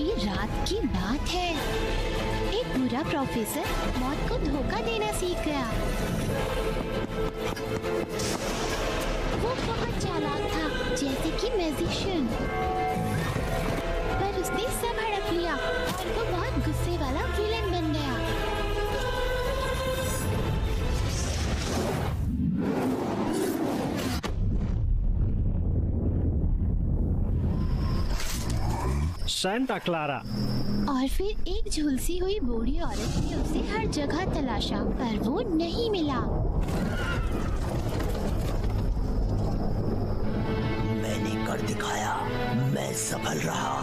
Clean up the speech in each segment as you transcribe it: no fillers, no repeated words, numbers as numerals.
ये रात की बात है। एक बुरा प्रोफेसर मौत को धोखा देना सीख गया। वो बहुत चालाक था, जैसे कि मैजिशियन, पर उसने सब हड़प लिया और वो बहुत गुस्से वाला विलेन बन गया। Santa Clara. और फिर एक झुलसी हुई बूढ़ी औरत ने उसे हर जगह तलाशा, पर वो नहीं मिला। मैंने कर दिखाया, मैं सफल रहा।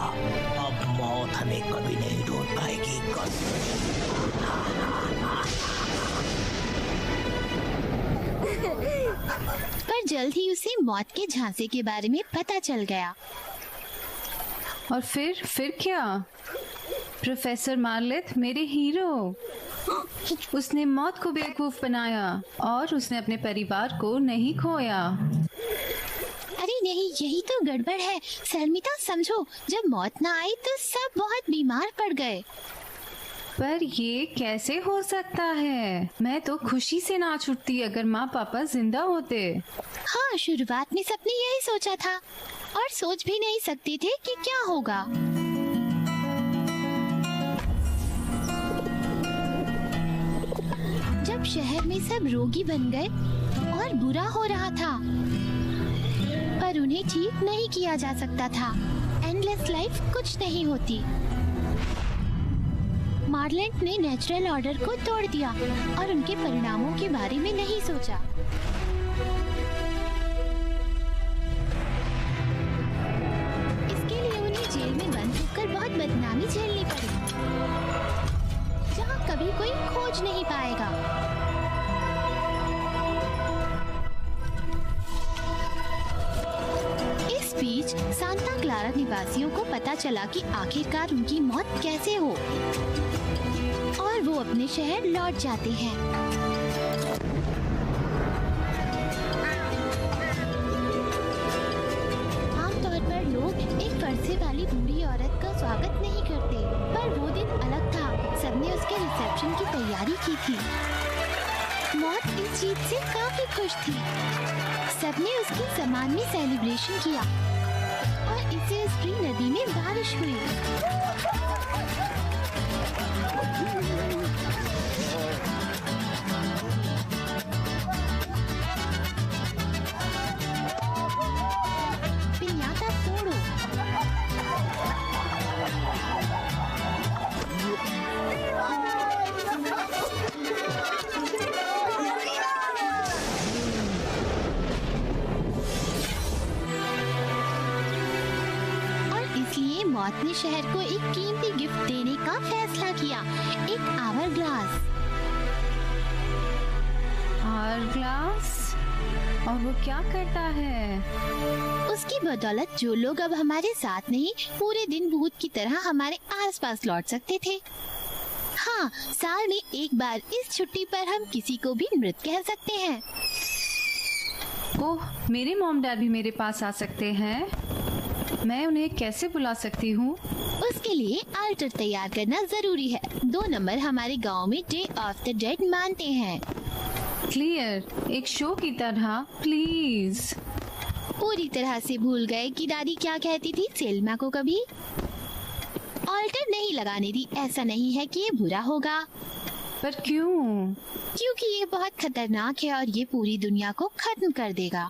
अब मौत हमें कभी नहीं ढूंढ पाएगी। पर जल्द ही उसे मौत के झांसे के बारे में पता चल गया। और फिर क्या? प्रोफेसर मार्लेथ मेरे हीरो। उसने मौत को बेवकूफ बनाया और उसने अपने परिवार को नहीं खोया। अरे नहीं, यही तो गड़बड़ है। शर्मिता, समझो, जब मौत ना आई तो सब बहुत बीमार पड़ गए। पर ये कैसे हो सकता है? मैं तो खुशी से नाच उठती अगर माँ पापा जिंदा होते। हाँ, शुरुआत में सबने यही सोचा था और सोच भी नहीं सकते थे कि क्या होगा। जब शहर में सब रोगी बन गए और बुरा हो रहा था, पर उन्हें ठीक नहीं किया जा सकता था। एंडलेस लाइफ कुछ नहीं होती। मार्लेंट ने नेचुरल ऑर्डर को तोड़ दिया और उनके परिणामों के बारे में नहीं सोचा। इसके लिए उन्हें जेल में बंद होकर बहुत बदनामी झेलनी पड़ी, जहाँ कभी कोई खोज नहीं पाएगा। इस बीच सांता क्लारा निवासियों को पता चला कि आखिरकार उनकी मौत कैसे हो, और वो अपने शहर लौट जाते हैं। आमतौर पर लोग एक फरसे वाली बूढ़ी औरत का स्वागत नहीं करते, पर वो दिन अलग था। सबने उसके रिसेप्शन की तैयारी की थी। मौत इस जीत से काफी खुश थी। सबने उसके सम्मान में सेलिब्रेशन किया और इसे स्प्री नदी में बारिश हुई। पिन्याता फोड़ो। मौत ने शहर को एक कीमती गिफ्ट देने का फैसला किया, एक आवर ग्लास। Our glass? और वो क्या करता है? उसकी बदौलत जो लोग अब हमारे साथ नहीं, पूरे दिन भूत की तरह हमारे आसपास लौट सकते थे। हाँ, साल में एक बार इस छुट्टी पर हम किसी को भी मृत कह सकते हैं। ओह, मेरे मॉम डैड भी मेरे पास आ सकते हैं। मैं उन्हें कैसे बुला सकती हूँ? उसके लिए अल्टर तैयार करना जरूरी है। 2 नंबर हमारे गांव में डे ऑफ द डेड मानते हैं। क्लियर, एक शो की तरह, प्लीज। पूरी तरह से भूल गए कि दादी क्या कहती थी सेल्मा को कभी। अल्टर नहीं लगाने दी। ऐसा नहीं है कि ये बुरा होगा। पर क्यों? क्योंकि ये बहुत खतरनाक है और ये पूरी दुनिया को खत्म कर देगा।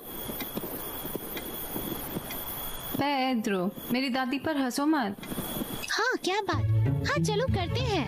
पेड्रो, मेरी दादी पर हंसो मत। हाँ, क्या बात। हाँ, चलो करते हैं।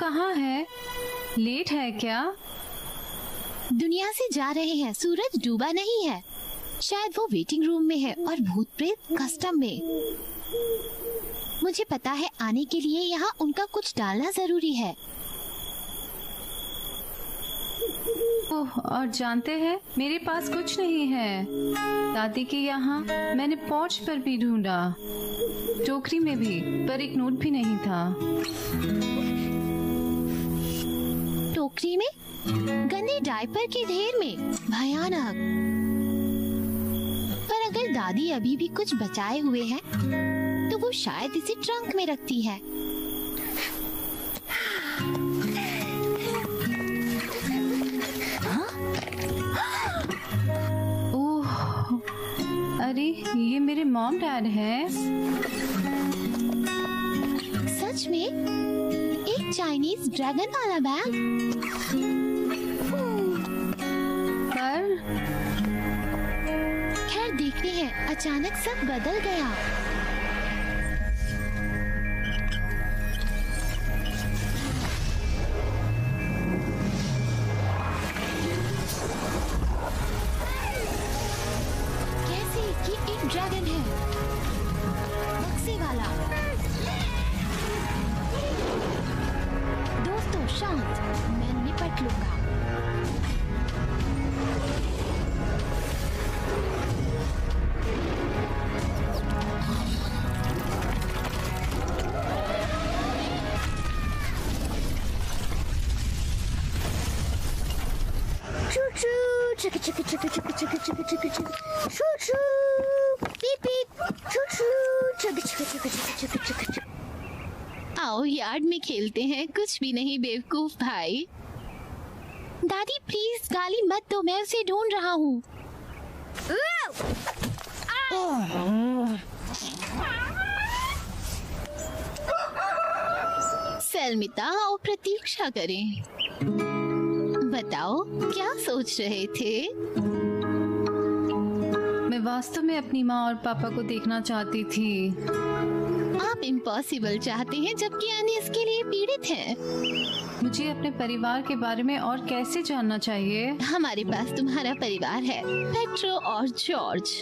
कहाँ है? लेट है क्या? दुनिया से जा रहे हैं। सूरज डूबा नहीं है। शायद वो वेटिंग रूम में है और भूत प्रेत कस्टम में। मुझे पता है आने के लिए यहाँ उनका कुछ डालना जरूरी है। ओह, और जानते हैं मेरे पास कुछ नहीं है। दादी के यहाँ मैंने पोर्च पर भी ढूंढा, टोकरी में भी, पर एक नोट भी नहीं था। टोकरी में? गंदे डायपर के ढेर में? भयानक। पर अगर दादी अभी भी कुछ बचाए हुए हैं तो वो शायद इसे ट्रंक में रखती है। ओह, अरे ये मेरे मॉम डैड हैं। सच में? एक चाइनीज ड्रैगन वाला बैग? पर खैर देखते हैं। अचानक सब बदल गया। कैसे? ये एक ड्रैगन है, बक्से वाला। दोस्तों शांत, मैं निपट लूंगा। Chicka chicka chicka chicka chicka chicka chicka chicka choo choo beep beep choo choo chicka chicka chicka chicka chicka chicka। आओ यार्ड में खेलते हैं। कुछ भी नहीं बेवकूफ भाई। दादी प्लीज गाली मत दो, मैं उसे ढूंढ रहा हूँ। सलमिता आओ प्रतीक्षा करें। बताओ क्या सोच रहे थे? मैं वास्तव में अपनी माँ और पापा को देखना चाहती थी। आप इम्पॉसिबल चाहते हैं जबकि अन्य इसके लिए पीड़ित हैं। मुझे अपने परिवार के बारे में और कैसे जानना चाहिए? हमारे पास तुम्हारा परिवार है, पेट्रो और जॉर्ज।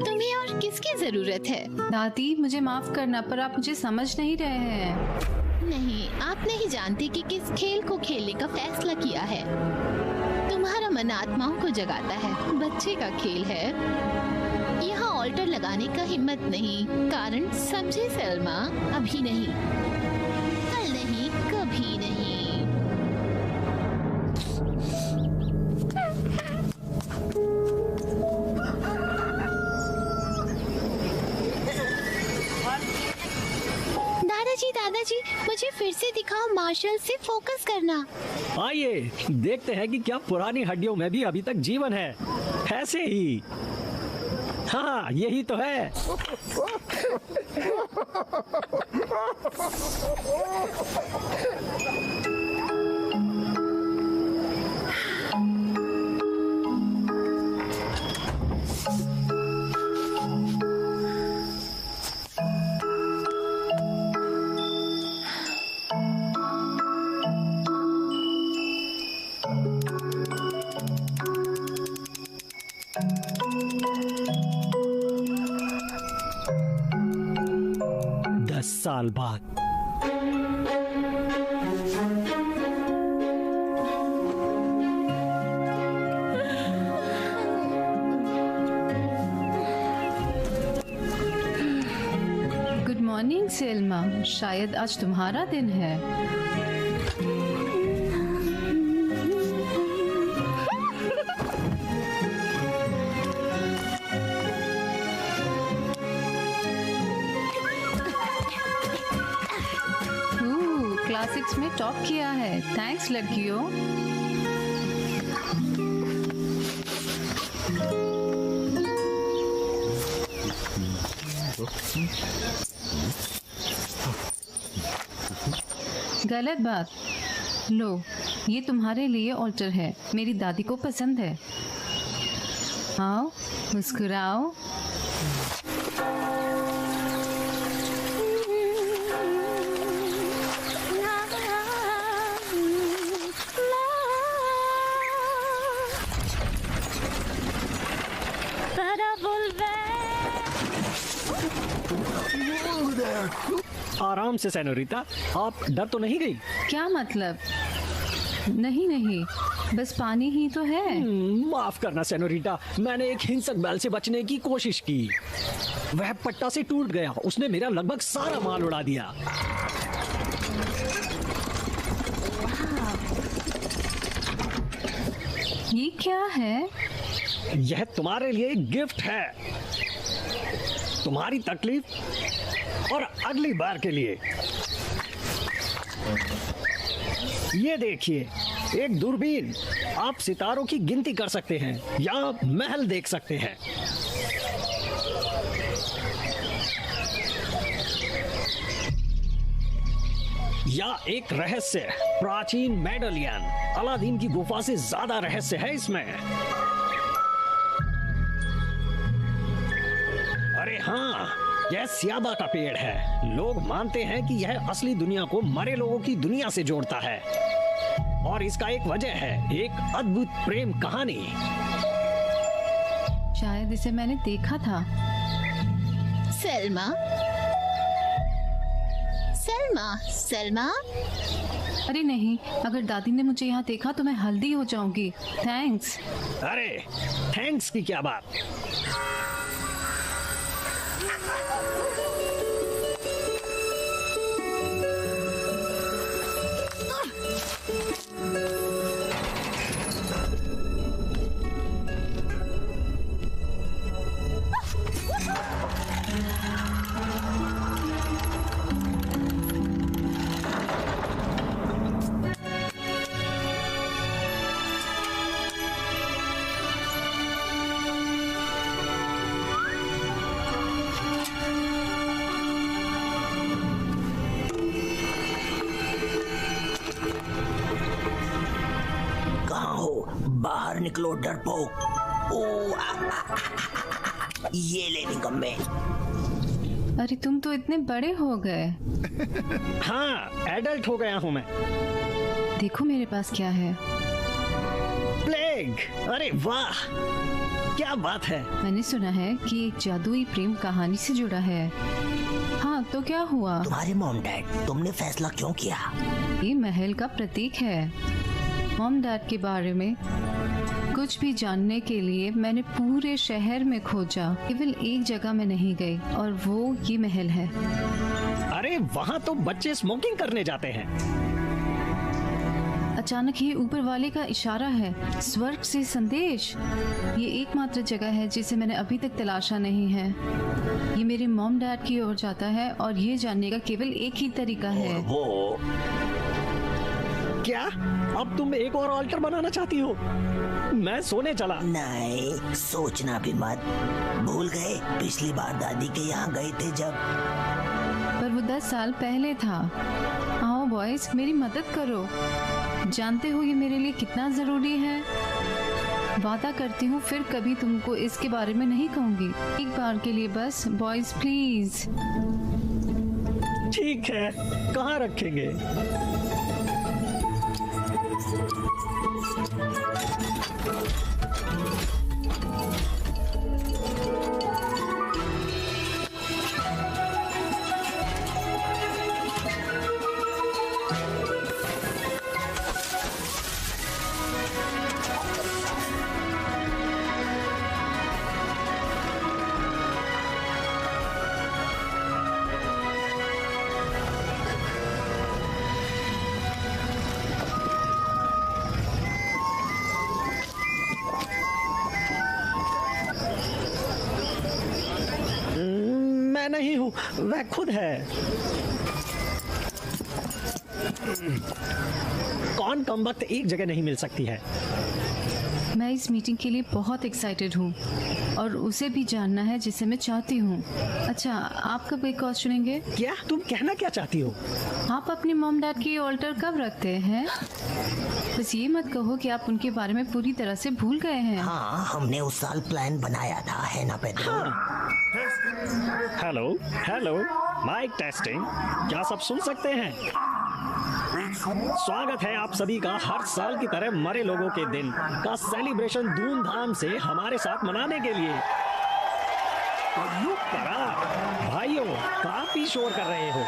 तुम्हें और किसकी जरूरत है? दादी मुझे माफ करना, पर आप मुझे समझ नहीं रहे हैं। नहीं, आप नहीं जानते कि किस खेल को खेलने का फैसला किया है। तुम्हारा मन आत्माओं को जगाता है, बच्चे का खेल है। यहाँ ऑल्टर लगाने का हिम्मत नहीं। कारण समझे सलमा? अभी नहीं, कल नहीं, कभी नहीं। दादाजी मुझे फिर से दिखाओ। मार्शल से फोकस करना। आइए देखते हैं कि क्या पुरानी हड्डियों में भी अभी तक जीवन है। ऐसे ही। हाँ यही तो है। साल बाद गुड मॉर्निंग सेल्मा, शायद आज तुम्हारा दिन है। क्लासिक्स में टॉप किया है। थैंक्स लड़कियों। गलत बात। लो, ये तुम्हारे लिए ऑल्टर है। मेरी दादी को पसंद है। आओ मुस्कुराओ। आराम से सेनोरिटा, आप डर तो नहीं गई? क्या मतलब? नहीं नहीं, बस पानी ही तो है। माफ करना सेनोरिटा, मैंने एक हिंसक बैल से बचने की कोशिश की। वह पट्टा से टूट गया, उसने मेरा लगभग सारा माल उड़ा दिया। ये क्या है? यह तुम्हारे लिए एक गिफ्ट है, तुम्हारी तकलीफ और अगली बार के लिए। ये देखिए, एक दूरबीन। आप सितारों की गिनती कर सकते हैं या महल देख सकते हैं। या एक रहस्य, प्राचीन मेडलियन। अलादीन की गुफा से ज्यादा रहस्य है इसमें। अरे हाँ, यह सियादा का पेड़ है। लोग मानते हैं कि यह असली दुनिया को मरे लोगों की दुनिया से जोड़ता है, और इसका एक वजह है, एक अद्भुत प्रेम कहानी। शायद इसे मैंने देखा था। सलमा, सलमा, सलमा। अरे नहीं, अगर दादी ने मुझे यहाँ देखा तो मैं हल्दी हो जाऊंगी। थैंक्स। अरे थैंक्स की क्या बात। बाहर निकलो डरपोक। ये ले निकम्मे। अरे तुम तो इतने बड़े हो गए। हाँ, एडल्ट हो गया हूँ मैं। देखो मेरे पास क्या है। प्लेग। अरे वाह, क्या बात है। मैंने सुना है कि एक जादुई प्रेम कहानी से जुड़ा है। हाँ, तो क्या हुआ? तुम्हारे मॉम डैड, तुमने फैसला क्यों किया? ये महल का प्रतीक है। मॉम डैड के बारे में कुछ भी जानने के लिए मैंने पूरे शहर में खोजा, केवल एक जगह में नहीं गई, और वो ये महल है। अरे वहाँ तो बच्चे स्मोकिंग करने जाते हैं। अचानक ही ऊपर वाले का इशारा है, स्वर्ग से संदेश। ये एकमात्र जगह है जिसे मैंने अभी तक तलाशा नहीं है। ये मेरे मॉम डैड की ओर जाता है, और ये जानने का केवल एक ही तरीका है। वो क्या अब तुम एक और ऑल्टर बनाना चाहती हो? मैं सोने चला। नहीं, सोचना भी मत। भूल गए पिछली बार दादी के यहाँ गए थे जब? पर वो 10 साल पहले था। आओ बॉयज, मेरी मदद करो। जानते हो ये मेरे लिए कितना जरूरी है। वादा करती हूँ फिर कभी तुमको इसके बारे में नहीं कहूँगी। एक बार के लिए बस बॉयज, प्लीज। ठीक है, कहाँ रखेंगे? मैं नहीं हूँ, वह खुद है। कौन कमबख्त एक जगह नहीं मिल सकती है। मैं इस मीटिंग के लिए बहुत एक्साइटेड हूँ, और उसे भी जानना है जिसे मैं चाहती हूँ। अच्छा, आप कब एक कॉज चुनेंगे? क्या तुम कहना क्या चाहती हो? आप अपने मॉम डैड की ऑल्टर कब रखते हैं? बस ये मत कहो कि आप उनके बारे में पूरी तरह से भूल गए हैं। हाँ, हमने उस साल प्लान बनाया था, है ना Pedro? Hello hello, mike testing. क्या सब सुन सकते हैं? स्वागत है आप सभी का हर साल की तरह मरे लोगों के दिन का सेलिब्रेशन धूमधाम से हमारे साथ मनाने के लिए। रुक करा भाइयों, काफी शोर कर रहे हो।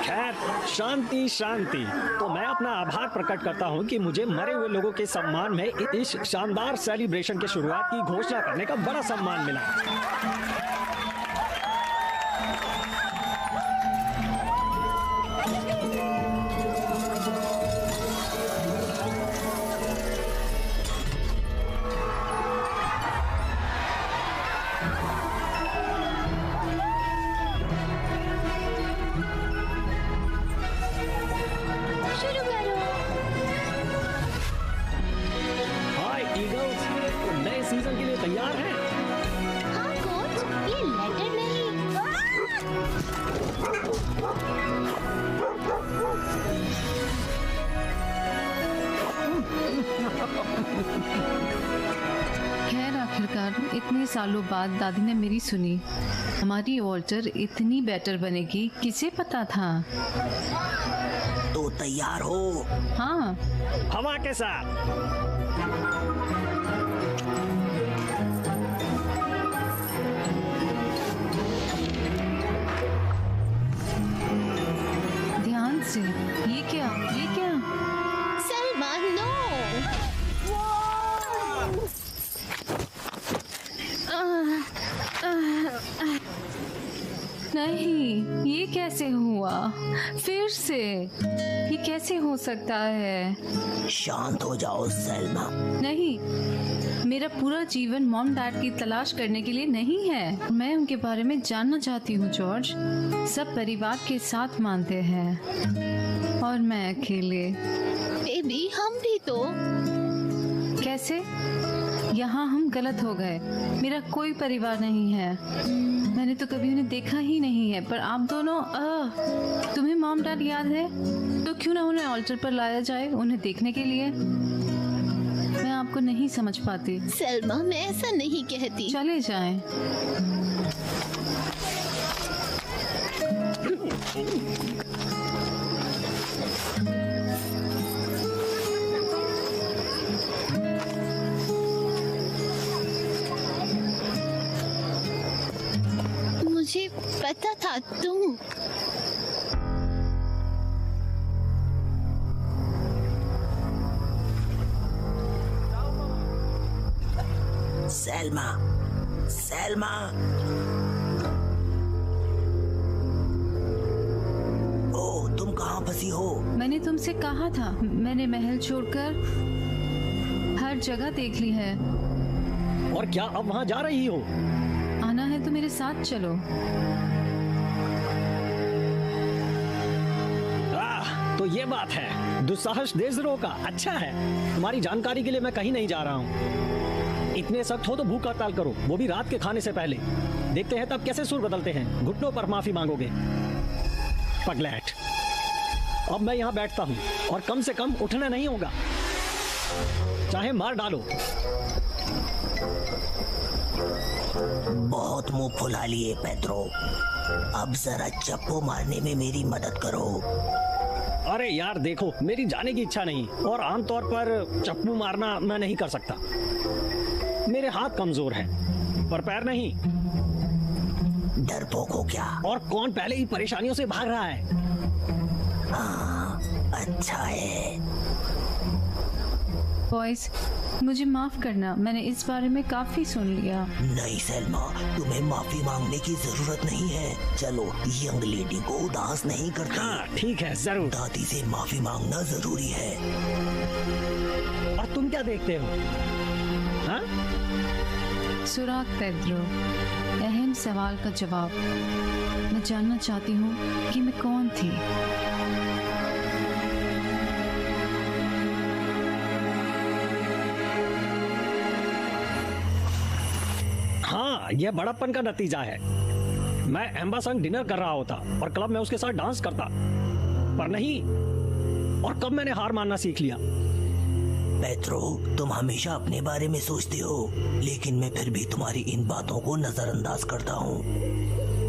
खैर, शांति शांति। तो मैं अपना आभार प्रकट करता हूँ कि मुझे मरे हुए लोगों के सम्मान में इस शानदार सेलिब्रेशन की शुरुआत की घोषणा करने का बड़ा सम्मान मिला। सीजन के लिए तैयार हैं? हाँ कोच, ये लेटर नहीं। खैर, आखिरकार इतने सालों बाद दादी ने मेरी सुनी। हमारी वॉल्टर इतनी बेटर बनेगी, किसे पता था। तो तैयार हो? हाँ, हवा के साथ। ये क्या? सलमान, नो। नहीं, ये कैसे हुआ? फिर से ये कैसे हो सकता है? शांत हो जाओ सलमा। नहीं, मेरा पूरा जीवन मॉम डैड की तलाश करने के लिए नहीं है। मैं उनके बारे में जानना चाहती हूँ जॉर्ज। सब परिवार के साथ मानते हैं और मैं अकेले। बेबी, हम भी तो। कैसे? यहाँ हम गलत हो गए। मेरा कोई परिवार नहीं है। मैंने तो कभी उन्हें देखा ही नहीं है। पर आप दोनों, तुम्हें मॉम डैड याद है? तो क्यों ना उन्हें ऑल्टर पर लाया जाए उन्हें देखने के लिए। मैं आपको नहीं समझ पाती। सलमा, मैं ऐसा नहीं कहती। चले जाएं। मुझे पता था तुम। सलमा, सलमा। ओ, तुम कहाँ फंसी हो? मैंने तुमसे कहा था। मैंने महल छोड़कर हर जगह देख ली है। और क्या अब वहाँ जा रही हो? आना है तो मेरे साथ चलो। तो ये बात है। दुस्साहस देशद्रोह का। अच्छा है, तुम्हारी जानकारी के लिए मैं कहीं नहीं जा रहा हूँ। इतने सख्त हो तो भूख हड़ताल करो, वो भी रात के खाने से पहले। देखते हैं तब कैसे सुर बदलते हैं। घुटनों पर माफी मांगोगे। पगलैट, अब मैं यहाँ बैठता हूँ और कम से कम उठना नहीं होगा, चाहे मार डालो। बहुत मुंह फुला लिए पेड्रो। अब जरा चप्पू मारने में मेरी मदद करो। अरे यार देखो, मेरी जाने की इच्छा नहीं और आमतौर पर चप्पू मारना मैं नहीं कर सकता। मेरे हाथ कमजोर हैं, पर पैर नहीं। डरपोक हो क्या? और कौन पहले ही परेशानियों से भाग रहा है। हाँ, अच्छा है। बॉयज, मुझे माफ करना। मैंने इस बारे में काफी सुन लिया। नहीं सलमा, तुम्हें माफी मांगने की जरूरत नहीं है। चलो, यंग लेडी को उदास नहीं करते। हाँ ठीक है, जरूर। दादी से माफी मांगना जरूरी है। और तुम क्या देखते हो? हाँ? सुराग पेड्रो, अहम सवाल का जवाब। मैं जानना चाहती हूँ कि मैं कौन थी। हाँ, यह बड़प्पन का नतीजा है। मैं एम्बा संग डिनर कर रहा होता और क्लब में उसके साथ डांस करता, पर नहीं। और कब मैंने हार मानना सीख लिया। पेड्रो, तुम हमेशा अपने बारे में सोचते हो, लेकिन मैं फिर भी तुम्हारी इन बातों को नजरअंदाज करता हूँ।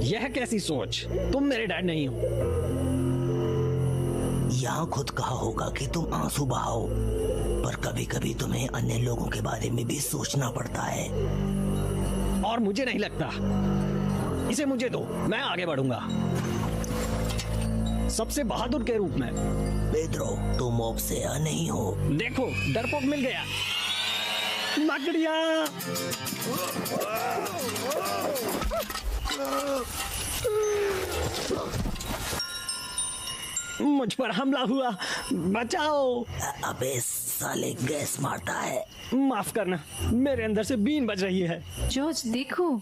यह कैसी सोच? तुम मेरे डैड नहीं हो। यहाँ खुद कहा होगा कि तुम आंसू बहाओ, पर कभी कभी तुम्हें अन्य लोगों के बारे में भी सोचना पड़ता है। और मुझे नहीं लगता। इसे मुझे दो, मैं आगे बढ़ूंगा सबसे बहादुर के रूप में। पेड्रो, तुम ऑब्सेया नहीं हो। देखो, डरपोक मिल गया। मकड़िया! मुझ पर हमला हुआ, बचाओ। अबे साले, गैस मारता है। माफ करना, मेरे अंदर से बीन बज रही है। जॉर्ज देखो,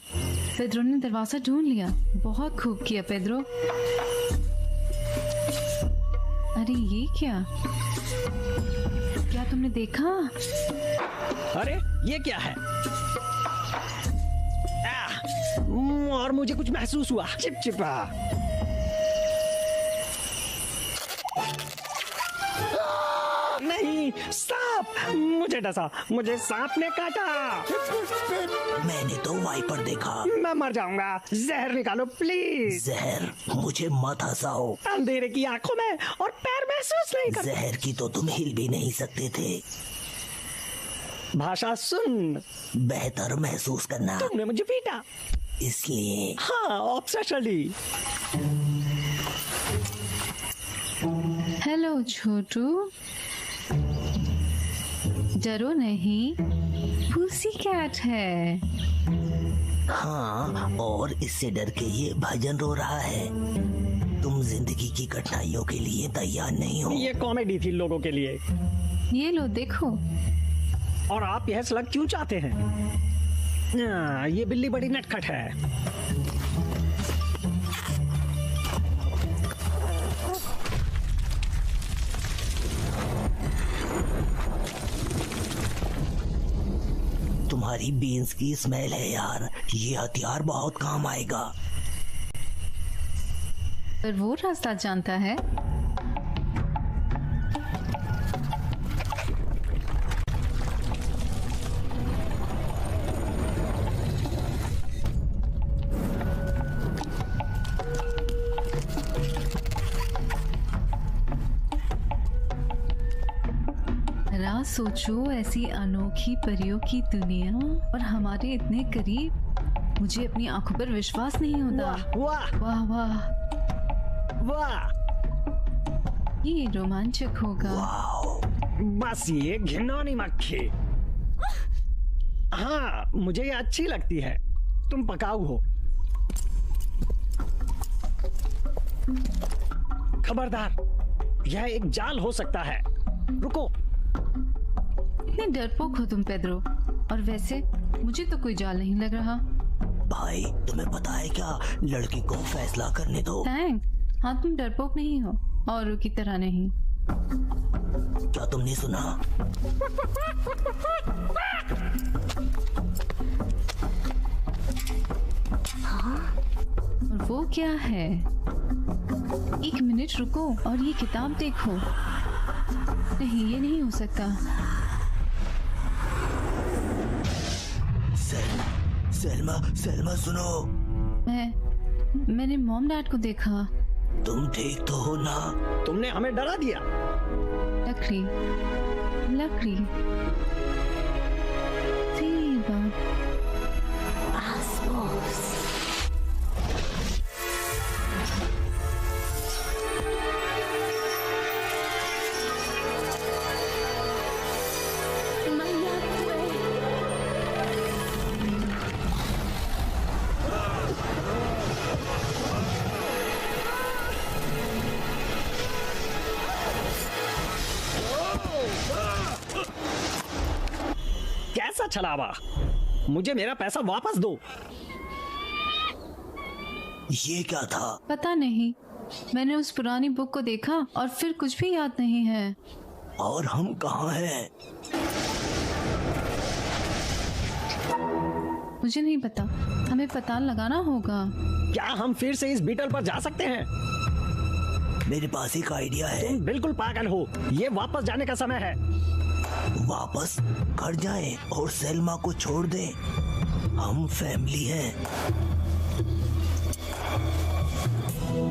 पेड्रो ने दरवाजा ढूंढ लिया। बहुत खूब किया पेड्रो। अरे ये क्या तुमने देखा? अरे ये क्या है? और मुझे कुछ महसूस हुआ, चिपचिपा। नहीं, सांप! मुझे डसा, मुझे सांप ने काटा। मैंने तो वाइपर देखा। मैं मर जाऊंगा, जहर निकालो प्लीज। जहर? मुझे मत हंसाओ। अंधेरे की आंखों में और पैर महसूस नहीं कर। जहर की तो तुम हिल भी नहीं सकते थे। भाषा सुन। बेहतर महसूस करना। तुमने मुझे पीटा, इसलिए। हाँ, ऑब्सेशनली। हेलो छोटू, डरो नहीं, पुसी कैट है। हाँ, और इससे डर के ये भजन रो रहा है। तुम जिंदगी की कठिनाइयों के लिए तैयार नहीं हो। ये कॉमेडी थी लोगों के लिए। ये लो देखो। और आप यह स्लग क्यों चाहते हैं? ये बिल्ली बड़ी नटखट है। तुम्हारी बीन्स की स्मेल है यार। ये हथियार बहुत काम आएगा। पर वो रास्ता जानता है। सोचो, ऐसी अनोखी परियों की दुनिया और हमारे इतने करीब। मुझे अपनी आंखों पर विश्वास नहीं होता। वाह वाह वाह वाह, ये रोमांचक होगा। बस ये घिनौनी मक्खी। हाँ, मुझे ये अच्छी लगती है। तुम पकाऊ हो। खबरदार, यह एक जाल हो सकता है। रुको। इतने डरपोक हो तुम पेड्रो, और वैसे मुझे तो कोई जाल नहीं लग रहा। भाई, तुम्हें पता है क्या, लड़की को फैसला करने दो। थैंक। हाँ, तुम डरपोक नहीं हो, औरों की तरह नहीं। क्या तुमने सुना? और वो क्या है? एक मिनट रुको और ये किताब देखो। नहीं, ये नहीं हो सकता। सेल्मा सुनो। मैंने मॉम डैड को देखा। तुम ठीक तो हो ना? तुमने हमें डरा दिया। लकड़ी सीबा। कैसा छलावा? मुझे मेरा पैसा वापस दो। ये क्या था? पता नहीं, मैंने उस पुरानी बुक को देखा और फिर कुछ भी याद नहीं है। और हम कहाँ हैं? मुझे नहीं पता, हमें पता लगाना होगा। क्या हम फिर से इस बीटल पर जा सकते हैं? मेरे पास एक आइडिया है। तुम बिल्कुल पागल हो। ये वापस जाने का समय है। वापस घर जाएं और सेल्मा को छोड़ दें। हम फैमिली हैं।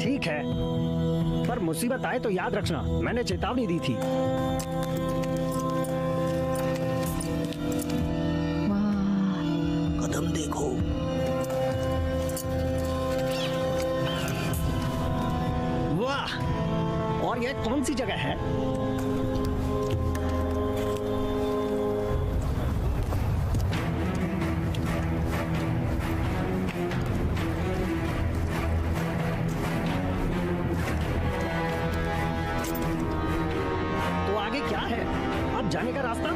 ठीक है, पर मुसीबत आए तो याद रखना, मैंने चेतावनी दी थी। वाह, कदम देखो। और यह कौन सी जगह है? तो आगे क्या है? अब जाने का रास्ता?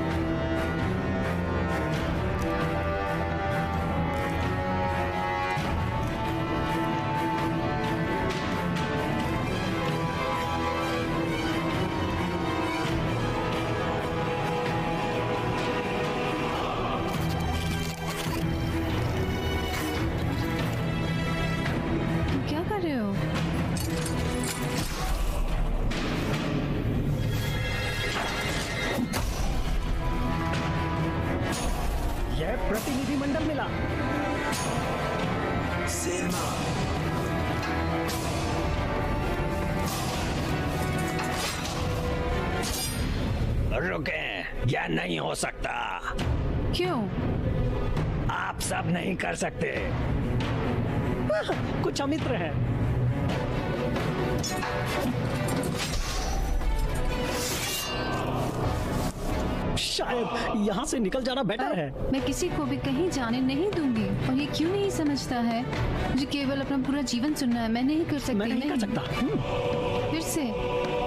क्या कर रहे हो? यह प्रतिनिधि मंडल मिला। सेल्मा, रुके, यह नहीं हो सकता। क्यों? आप सब नहीं कर सकते। कुछ अमित्र है। शायद यहाँ से निकल जाना बेटर है। मैं किसी को भी कहीं जाने नहीं दूंगी। और ये क्यों नहीं समझता है? मुझे केवल अपना पूरा जीवन सुनना है। मैं नहीं कर सकती। मैं नहीं कर सकता। फिर से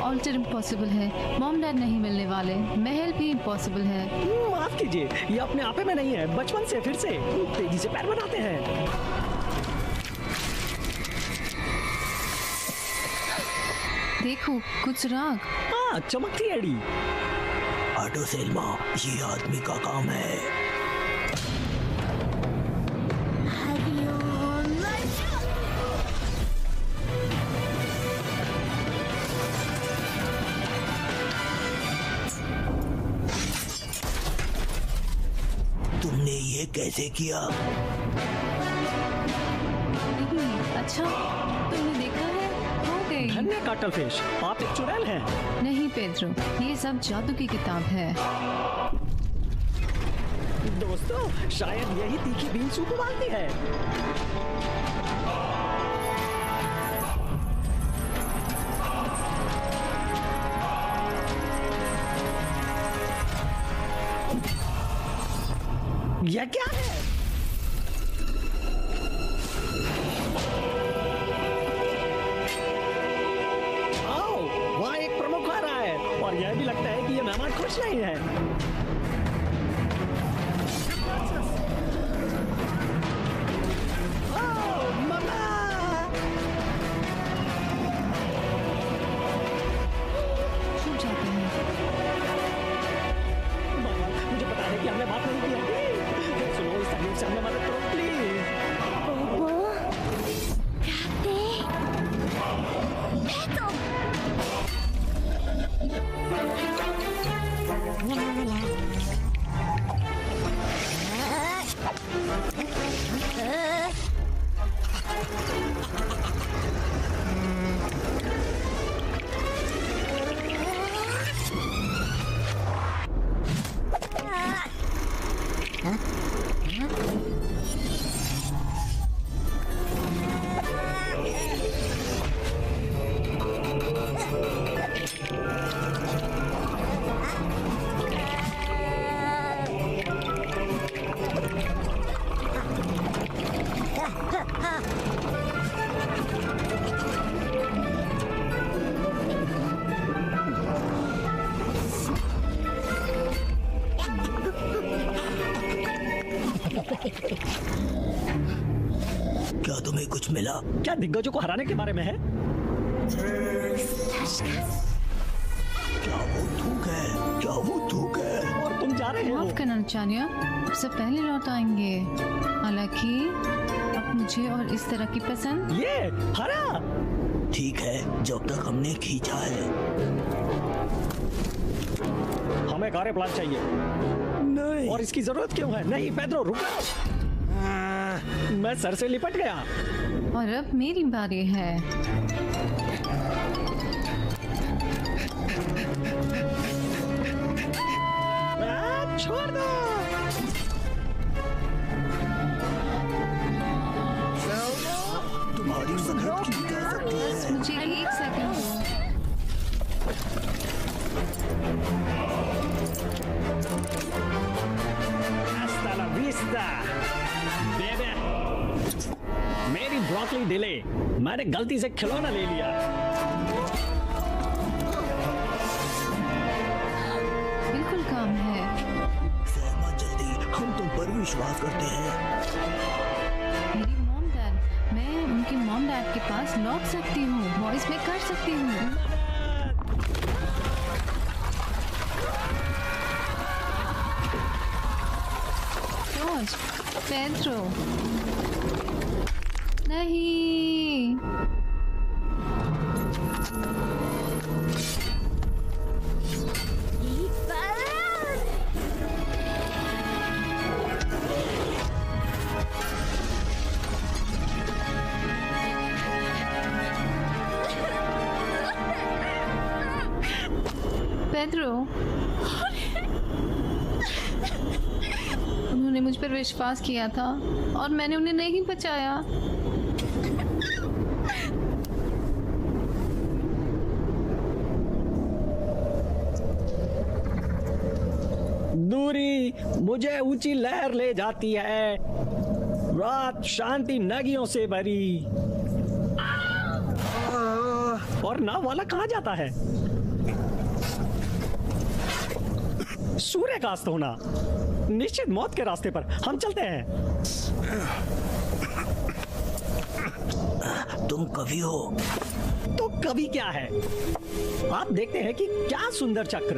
ऑल्टर इम्पॉसिबल है। मॉम डैड नहीं मिलने वाले। महल भी इम्पॉसिबल है। माफ कीजिए, ये अपने आपे में नहीं है। बचपन से फिर से तेजी से पैर बनाते हैं। देखो कुछ सुराग। हाँ, चमकती एड़ी। हटो सेल्मा, ये आदमी का काम है। हरिओम वर्षा। तुमने ये कैसे किया? नहीं, अच्छा तुमने देखा है? हो गई। धन्य काटलफिश, आप एक चुड़ैल हैं। नहीं पेड्रो, ये सब जादू की किताब है। दोस्तों, शायद यही तीखी बीन सूप उबालती है। यह क्या है? आओ, वहाँ एक प्रमुख आ रहा है और यह भी लगता है कि ये मेहमान खुश नहीं है। आओ, मम्मा! छूट जाते हैं। मम्मा, मुझे पता है कि हमने बात नहीं की होगी। सुनो, इस तकलीफ से हमें मदद करो प्लीज। ओबो, राते, बैठो। क्या तुम्हें कुछ मिला? क्या दिग्गजों को हराने के बारे में है? क्या वो थूक है? क्या वो थूक है? और तुम जा रहे हो? माफ करना चानिया, सबसे पहले लौट आएंगे। हालांकि अब मुझे और इस तरह की पसंद। ये हरा। ठीक है, जब तक हमने खींचा है। हमें कार्य प्लान चाहिए। नहीं। और इसकी जरूरत क्यों है? नहीं पेड्रो, रुको। मैं सर से लिपट गया। और अब मेरी बारी है। छोड़ दो। तुम्हारी मदद की जा सकती है। मुझे एक सेकंड दो। पिज्जा बेबे। मेरी ब्रोकली डिले, मैंने गलती से खिलौना ले लिया। बिल्कुल काम है। सहमा जल्दी, हम तुम पर विश्वास करते हैं। मेरी मॉम डैड, मैं उनके मॉम डैड के पास लौट सकती हूँ, वॉइस में कर सकती हूँ। जॉर्ज, पेड्रो, नहीं। पेड्रो, उन्होंने मुझ पर विश्वास किया था और मैंने उन्हें नहीं बचाया। दूरी मुझे ऊंची लहर ले जाती है, रात शांति नगियों से भरी। और नाव वाला कहाँ जाता है? सूर्यास्त होना, निश्चित मौत के रास्ते पर हम चलते हैं। तुम कवि हो? तो कवि क्या है? आप देखते हैं कि क्या सुंदर चक्र।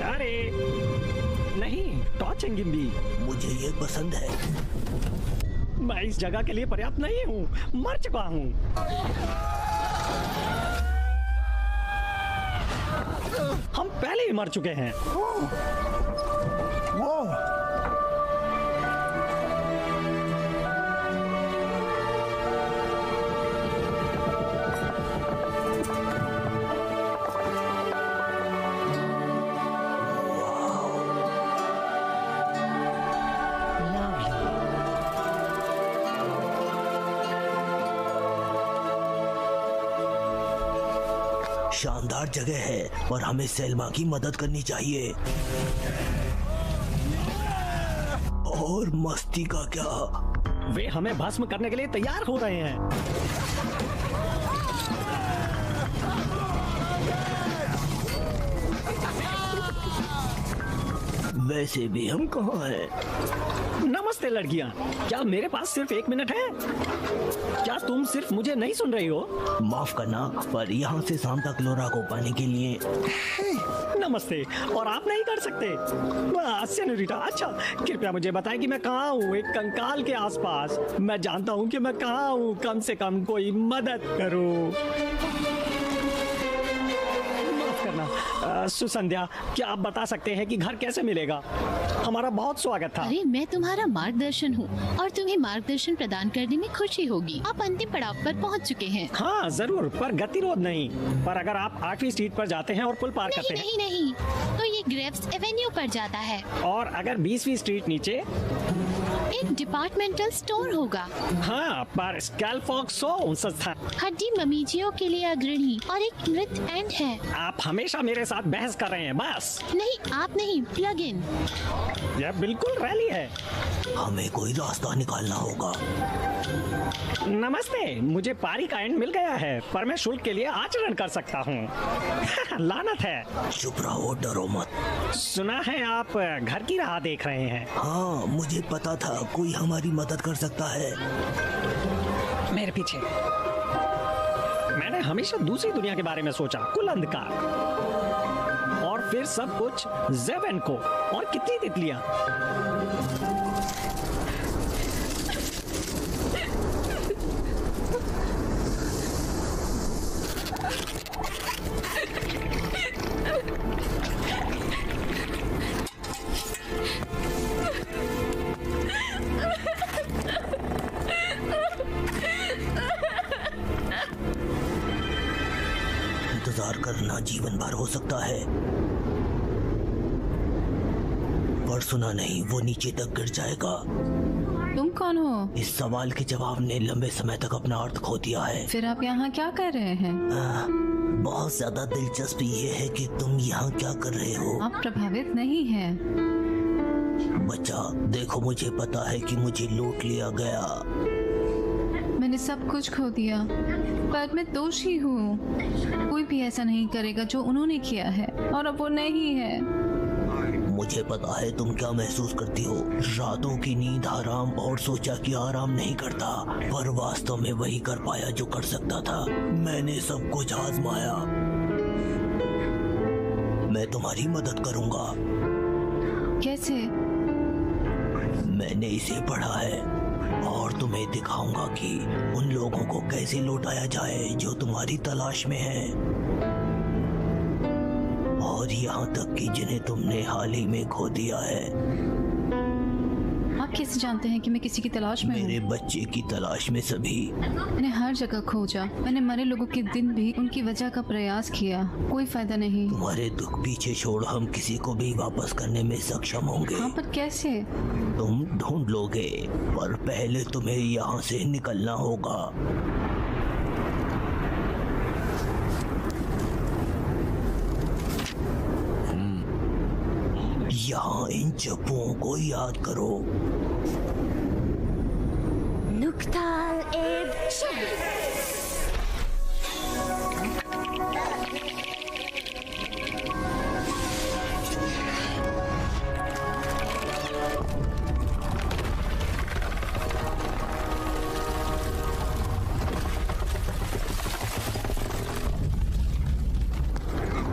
अरे नहीं, टॉचेंगिम्बी। मुझे ये पसंद है। मैं इस जगह के लिए पर्याप्त नहीं हूँ, मर चुका हूँ। हम पहले ही मर चुके हैं। वो शानदार जगह है और हमें सेल्मा की मदद करनी चाहिए। और मस्ती का क्या? वे हमें भस्म करने के लिए तैयार हो रहे हैं। वैसे भी हम कहाँ हैं? नमस्ते लड़कियां, क्या मेरे पास सिर्फ 1 मिनट है? क्या तुम सिर्फ मुझे नहीं सुन रही हो? माफ करना, पर यहाँ से शाम तक लोरा को पाने के लिए। नमस्ते, और आप नहीं कर सकते? सेनोरिटा, अच्छा कृपया मुझे बताएं कि मैं कहाँ हूँ। एक कंकाल के आसपास। मैं जानता हूँ कि मैं कहाँ हूँ, कम से कम कोई मदद करो। माफ करना सुसंध्या, क्या आप बता सकते हैं कि घर कैसे मिलेगा? हमारा बहुत स्वागत था। अरे मैं तुम्हारा मार्गदर्शन हूँ और तुम्हें मार्गदर्शन प्रदान करने में खुशी होगी। आप अंतिम पड़ाव पर पहुँच चुके हैं। हाँ जरूर, पर गतिरोध नहीं। पर अगर आप 8वीं स्ट्रीट पर जाते हैं और पुल पार करते नहीं नहीं, तो ये ग्रेव्स एवेन्यू पर जाता है। हैं, और अगर 20वीं स्ट्रीट नीचे, एक डिपार्टमेंटल स्टोर होगा। हाँ, पर स्कैलफॉक्स संस्थान। हड्डी ममीजियों के लिए अग्रणी और एक मृत एंड है। आप हमेशा मेरे साथ बहस कर रहे हैं बस। नहीं, आप नहीं, प्लग इन। यह बिल्कुल रैली है। हमें कोई रास्ता निकालना होगा। नमस्ते, मुझे पारी का एंड मिल गया है, पर मैं शुल्क के लिए आचरण कर सकता हूँ। लानत है। चुप रहो, डरो मत। सुना है आप घर की राह देख रहे हैं। हाँ, मुझे पता था कोई हमारी मदद कर सकता है। मेरे पीछे। मैंने हमेशा दूसरी दुनिया के बारे में सोचा, कुल अंधकार, और फिर सब कुछ ज़ेवन को, और कितनी तितलियां। इंतजार करना जीवन भर हो सकता है, पर सुना नहीं, वो नीचे तक गिर जाएगा। तुम कौन हो? इस सवाल के जवाब ने लंबे समय तक अपना अर्थ खो दिया है। फिर आप यहाँ क्या कर रहे हैं? बहुत ज्यादा दिलचस्पी ये है कि तुम यहाँ क्या कर रहे हो। आप प्रभावित नहीं हैं। बच्चा देखो, मुझे पता है कि मुझे लूट लिया गया। मैंने सब कुछ खो दिया, पर मैं दोषी हूँ। कोई भी ऐसा नहीं करेगा जो उन्होंने किया है, और अब वो नहीं है। मुझे पता है तुम क्या महसूस करती हो। रातों की नींद हराम और सोचा कि आराम नहीं करता, पर वास्तव में वही कर पाया जो कर सकता था। मैंने सब कुछ आजमाया। मैं तुम्हारी मदद करूंगा। कैसे? मैंने इसे पढ़ा है और तुम्हें दिखाऊंगा कि उन लोगों को कैसे लौटाया जाए जो तुम्हारी तलाश में हैं, और यहाँ तक कि जिन्हें तुमने हाल ही में खो दिया है। आप कैसे जानते हैं कि मैं किसी की तलाश में मेरे हूँ? बच्चे की तलाश में सभी। मैंने हर जगह खोजा। मैंने मरे लोगों के दिन भी उनकी वजह का प्रयास किया, कोई फायदा नहीं। तुम्हारे दुख पीछे छोड़ हम किसी को भी वापस करने में सक्षम होंगे। हाँ, पर कैसे? तुम ढूंढ लोगे, पर पहले तुम्हें यहाँ से निकलना होगा। यहाँ इन जप्पुओं को याद करो। Nuktal Eb Shah.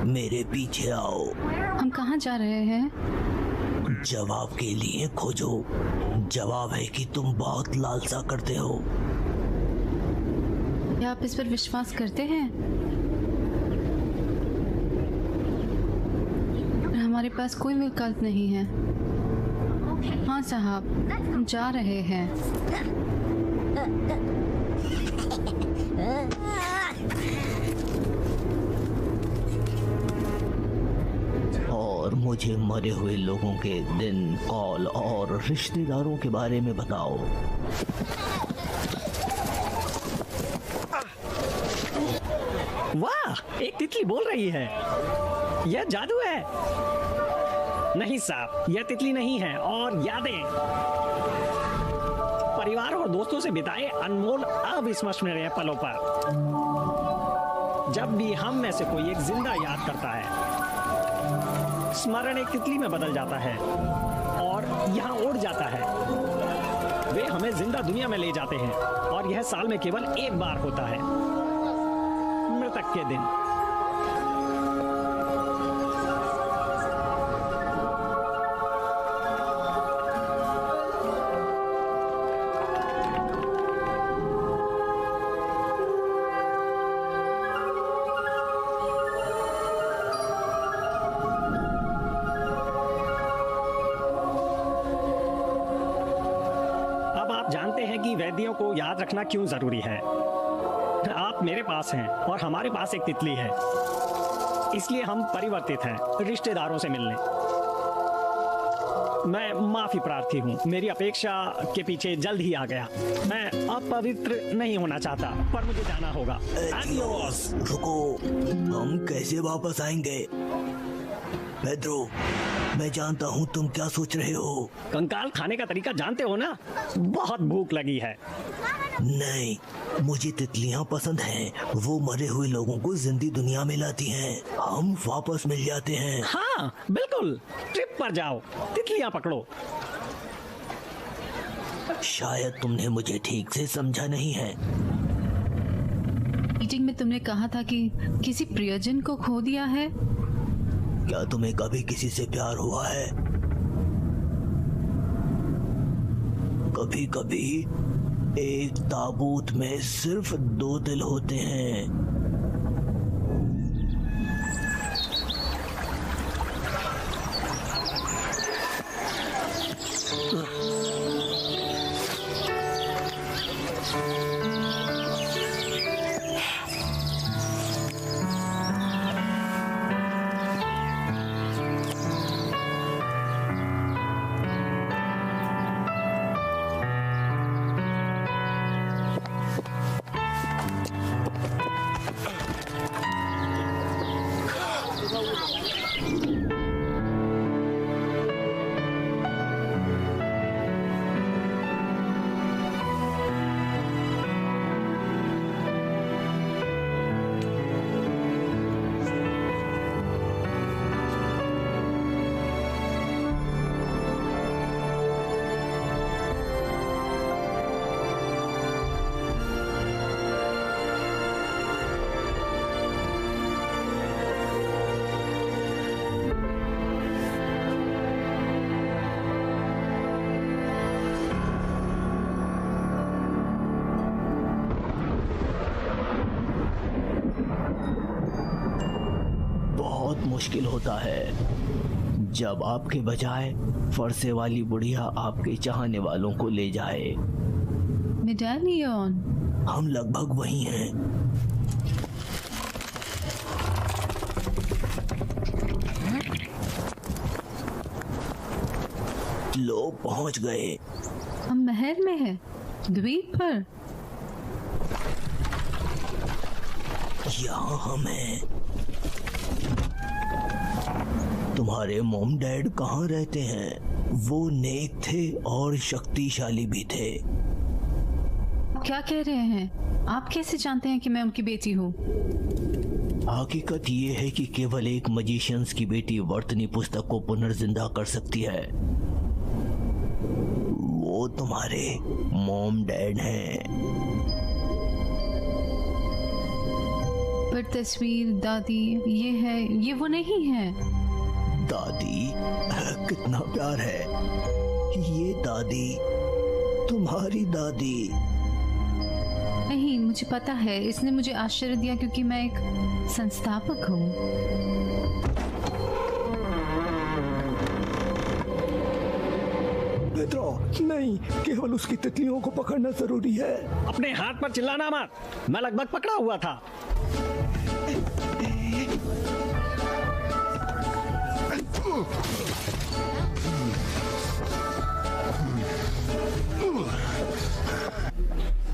मेरे पीछे आओ। हम कहाँ जा रहे हैं? जवाब के लिए खोजो। जवाब है कि तुम बहुत लालसा करते हो। क्या आप इस पर विश्वास करते हैं? हमारे पास कोई विकल्प नहीं है। हाँ साहब, हम जा रहे हैं। और मुझे मरे हुए लोगों के दिन, कॉल और रिश्तेदारों के बारे में बताओ। वाह, एक तितली बोल रही है। यह जादू है। नहीं साहब, यह तितली नहीं है। और यादें, परिवार और दोस्तों से बिताए अनमोल अविस्मरणीय पलों पर। जब भी हम में से कोई एक जिंदा याद करता है, स्मरण एक तितली में बदल जाता है और यहाँ उड़ जाता है। वे हमें जिंदा दुनिया में ले जाते हैं, और यह साल में केवल एक बार होता है, मृतक के दिन। जानते हैं कि वैद्यों को याद रखना क्यों जरूरी है। आप मेरे पास हैं और हमारे पास एक तितली है, इसलिए हम परिवर्तित हैं रिश्तेदारों से मिलने। मैं माफी प्रार्थी हूँ, मेरी अपेक्षा के पीछे जल्द ही आ गया। मैं अपवित्र नहीं होना चाहता, पर मुझे जाना होगा। एडियोस। रुको, हम कैसे वापस आएंगे? पेड्रो, मैं जानता हूँ तुम क्या सोच रहे हो। कंकाल खाने का तरीका जानते हो ना? बहुत भूख लगी है। नहीं, मुझे तितलियाँ पसंद हैं। वो मरे हुए लोगों को जिंदी दुनिया में लाती हैं। हम वापस मिल जाते हैं। हाँ बिल्कुल, ट्रिप पर जाओ, तितलियाँ पकड़ो। शायद तुमने मुझे ठीक से समझा नहीं है। मीटिंग में तुमने कहा था कि किसी प्रियजन को खो दिया है। क्या तुम्हें कभी किसी से प्यार हुआ है? कभी कभी एक ताबूत में सिर्फ 2 दिल होते हैं। मुश्किल होता है जब आपके बजाय फरसे वाली बुढ़िया आपके चाहने वालों को ले जाए। मेडालियन, हम लगभग वही हैं। लोग पहुंच गए। हम महल में हैं, द्वीप पर। यहाँ हम हैं। तुम्हारे मॉम डैड कहाँ रहते हैं? वो नेक थे और शक्तिशाली भी थे। क्या कह रहे हैं? आप कैसे जानते हैं कि मैं उनकी बेटी हूँ? हकीकत ये है कि केवल एक मजिशियंस की बेटी वर्तनी पुस्तक को पुनर्जिंदा कर सकती है। वो तुम्हारे मॉम डैड हैं। पर तस्वीर दादी ये है, ये वो नहीं है। दादी, कितना प्यार है। ये दादी, तुम्हारी दादी। नहीं, मुझे पता है। इसने मुझे आश्चर्य दिया क्योंकि मैं एक संस्थापक हूँ। नहीं, केवल उसकी तितलियों को पकड़ना जरूरी है। अपने हाथ पर चिल्लाना मत, मैं लगभग पकड़ा हुआ था।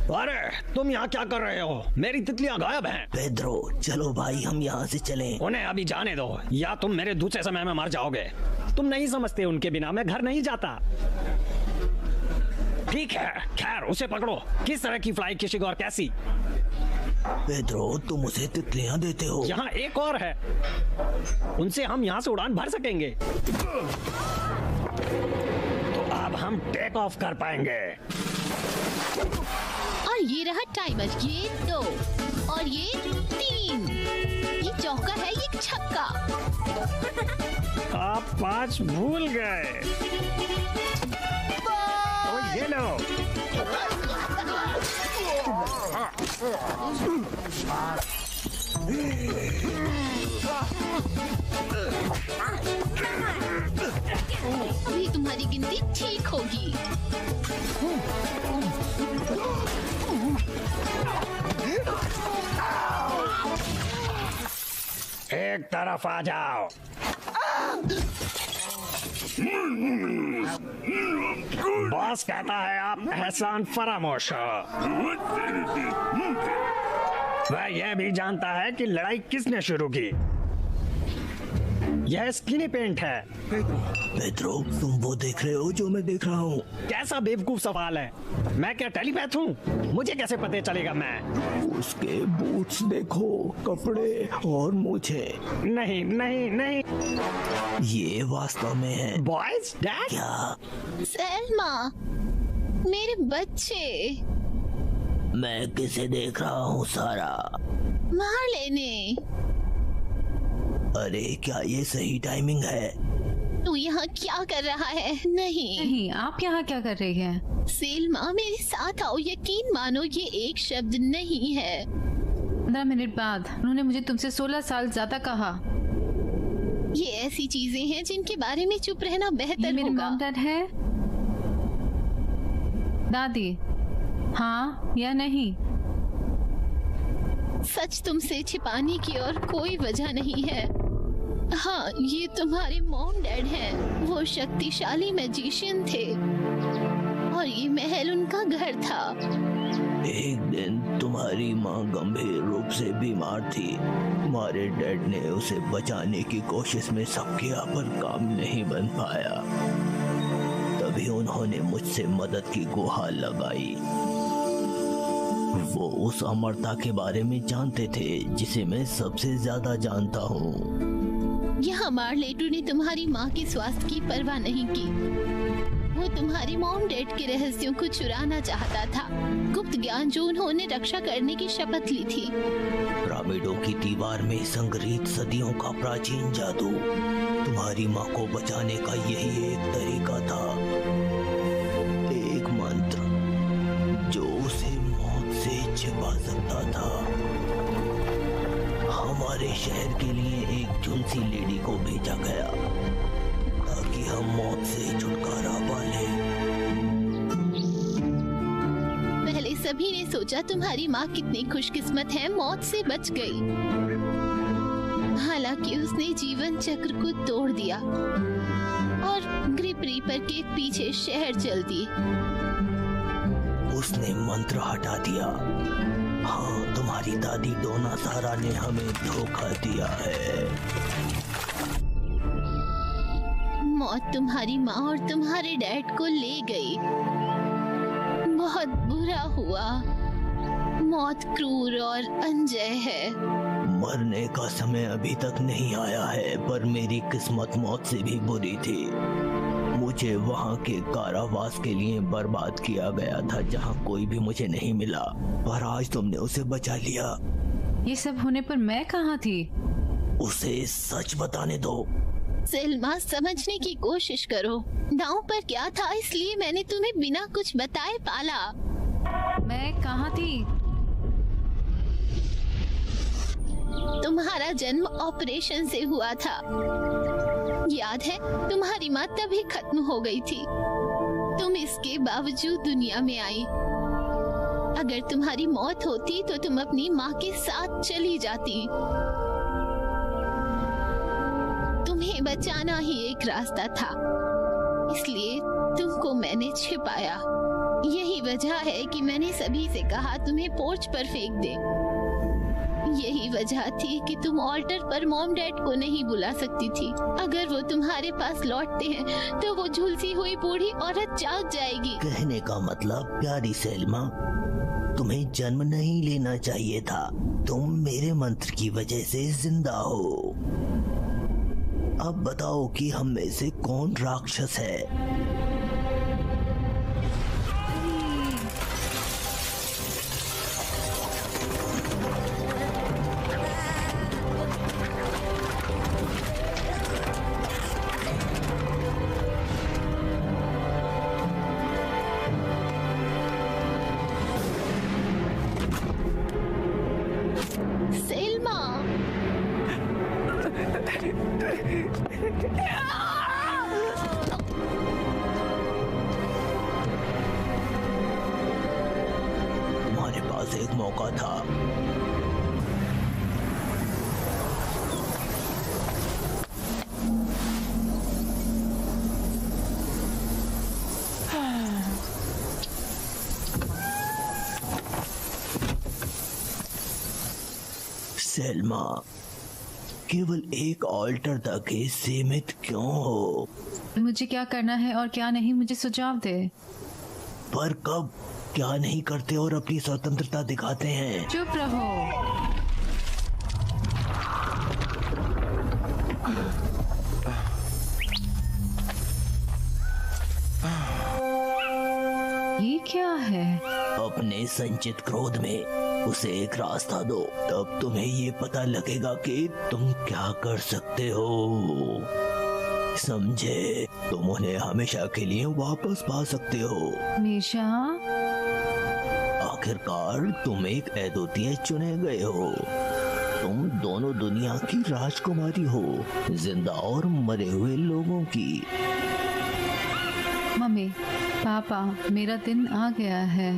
अरे तुम यहाँ क्या कर रहे हो? मेरी तितलियाँ गायब हैं। पेड्रो, चलो भाई हम यहाँ से चलें। उन्हें अभी जाने दो, या तुम मेरे दूसरे समय में मर जाओगे। तुम नहीं समझते, उनके बिना मैं घर नहीं जाता। ठीक है, खैर उसे पकड़ो। किस तरह की फ्लाई किशिंग और कैसी? पेड्रो, तुम उसे तितलियाँ देते हो। यहाँ एक और है, उनसे हम यहाँ से उड़ान भर सकेंगे। तो अब हम टेक ऑफ कर पाएंगे। और ये रहा टाइमर, ये 2 और ये 3। ये चौका है, ये छक्का। आप 5 भूल गए। तो ये लो। अभी तुम्हारी गिनती ठीक होगी। एक तरफ आ जाओ। बॉस कहता है आप एहसान फरामोश हो। वह यह भी जानता है कि लड़ाई किसने शुरू की। यह स्किनी पेंट है। पेड्रो, तुम वो देख रहे हो जो मैं देख रहा हूँ? कैसा बेवकूफ सवाल है। मैं क्या टेलीपैथ हूँ? मुझे कैसे पता चलेगा? मैं उसके बूट्स देखो, कपड़े और मूछे। नहीं नहीं नहीं। ये वास्तव में है। Boys dad? क्या? सैल्मा, मेरे बच्चे। मैं किसे देख रहा हूँ सारा? मार लेने। अरे क्या ये सही टाइमिंग है? तू यहाँ क्या कर रहा है? नहीं नहीं, आप यहाँ क्या कर रही हैं? सेल्मा, मेरे साथ आओ। यकीन मानो ये एक शब्द नहीं है। 15 मिनट बाद उन्होंने मुझे तुमसे 16 साल ज्यादा कहा। ये ऐसी चीजें हैं जिनके बारे में चुप रहना ये बेहतर मेरे होगा। मॉम डैड है? दादी, हाँ या नहीं? सच तुमसे छिपाने की और कोई वजह नहीं है। हाँ, ये तुम्हारे मॉम डैड हैं। वो शक्तिशाली मैजिशियन थे और ये महल उनका घर था। एक दिन तुम्हारी माँ गंभीर रूप से बीमार थी। तुम्हारे डैड ने उसे बचाने की कोशिश में सब किया पर काम नहीं बन पाया। तभी उन्होंने मुझसे मदद की गुहार लगाई। वो उस अमरता के बारे में जानते थे जिसे मैं सबसे ज्यादा जानता हूँ। यहाँ मार्लेटू ने तुम्हारी माँ के स्वास्थ्य की परवाह नहीं की। वो तुम्हारे मॉम डैड के रहस्यों को चुराना चाहता था, गुप्त ज्ञान जो उन्होंने रक्षा करने की शपथ ली थी। पिरामिडों की दीवार में संग्रहित सदियों का प्राचीन जादू। तुम्हारी माँ को बचाने का यही एक तरीका था, एक मंत्र जो उसे मौत से छिपा सकता था। हमारे हमारे शहर के लिए एक झुलसी लेडी को भेजा गया ताकि हम मौत से छुटकारा पा लें। पहले सभी ने सोचा तुम्हारी माँ कितनी खुशकिस्मत है, मौत से बच गई। हालांकि उसने जीवन चक्र को तोड़ दिया और ग्रिप रीपर के पीछे शहर चल दी। उसने मंत्र हटा दिया। हाँ, तुम्हारी दादी डोना सारा ने हमें धोखा दिया है। मौत तुम्हारी माँ और तुम्हारे डैड को ले गई। बहुत बुरा हुआ। मौत क्रूर और अनजय है। मरने का समय अभी तक नहीं आया है, पर मेरी किस्मत मौत से भी बुरी थी। मुझे वहाँ के कारावास के लिए बर्बाद किया गया था, जहाँ कोई भी मुझे नहीं मिला, पर आज तुमने उसे बचा लिया। ये सब होने पर मैं कहाँ थी? उसे सच बताने दो। सेल्मा, समझने की कोशिश करो। दांव पर क्या था, इसलिए मैंने तुम्हें बिना कुछ बताए पाला। मैं कहाँ थी? तुम्हारा जन्म ऑपरेशन से हुआ था। याद है, तुम्हारी माँ तभी खत्म हो गई थी। तुम इसके बावजूद दुनिया में आई। अगर तुम्हारी मौत होती तो तुम अपनी माँ के साथ चली जाती। तुम्हें बचाना ही एक रास्ता था, इसलिए तुमको मैंने छिपाया। यही वजह है कि मैंने सभी से कहा तुम्हें पोर्च पर फेंक दे। यही वजह थी कि तुम ऑल्टर पर मॉम डैड को नहीं बुला सकती थी। अगर वो तुम्हारे पास लौटते हैं तो वो झुलसी हुई बूढ़ी औरत जाग जाएगी। कहने का मतलब, प्यारी सेल्मा, तुम्हें जन्म नहीं लेना चाहिए था। तुम मेरे मंत्र की वजह से जिंदा हो। अब बताओ कि हम में से कौन राक्षस है? तुम्हारे पास एक मौका था। सेल्मा, केवल एक ऑल्टर तक ही सीमित क्यों हो? मुझे क्या करना है और क्या नहीं, मुझे सुझाव दे। पर कब? क्या नहीं करते और अपनी स्वतंत्रता दिखाते हैं। चुप रहो। ये क्या है? अपने संचित क्रोध में उसे एक रास्ता दो, तब तुम्हें ये पता लगेगा कि तुम क्या कर सकते हो। समझे? तुम उन्हें हमेशा के लिए वापस पा सकते हो। हमेशा? आखिरकार तुम एक अद्वितीय चुने गए हो। तुम दोनों दुनिया की राजकुमारी हो, जिंदा और मरे हुए लोगों की। मम्मी, पापा, मेरा दिन आ गया है।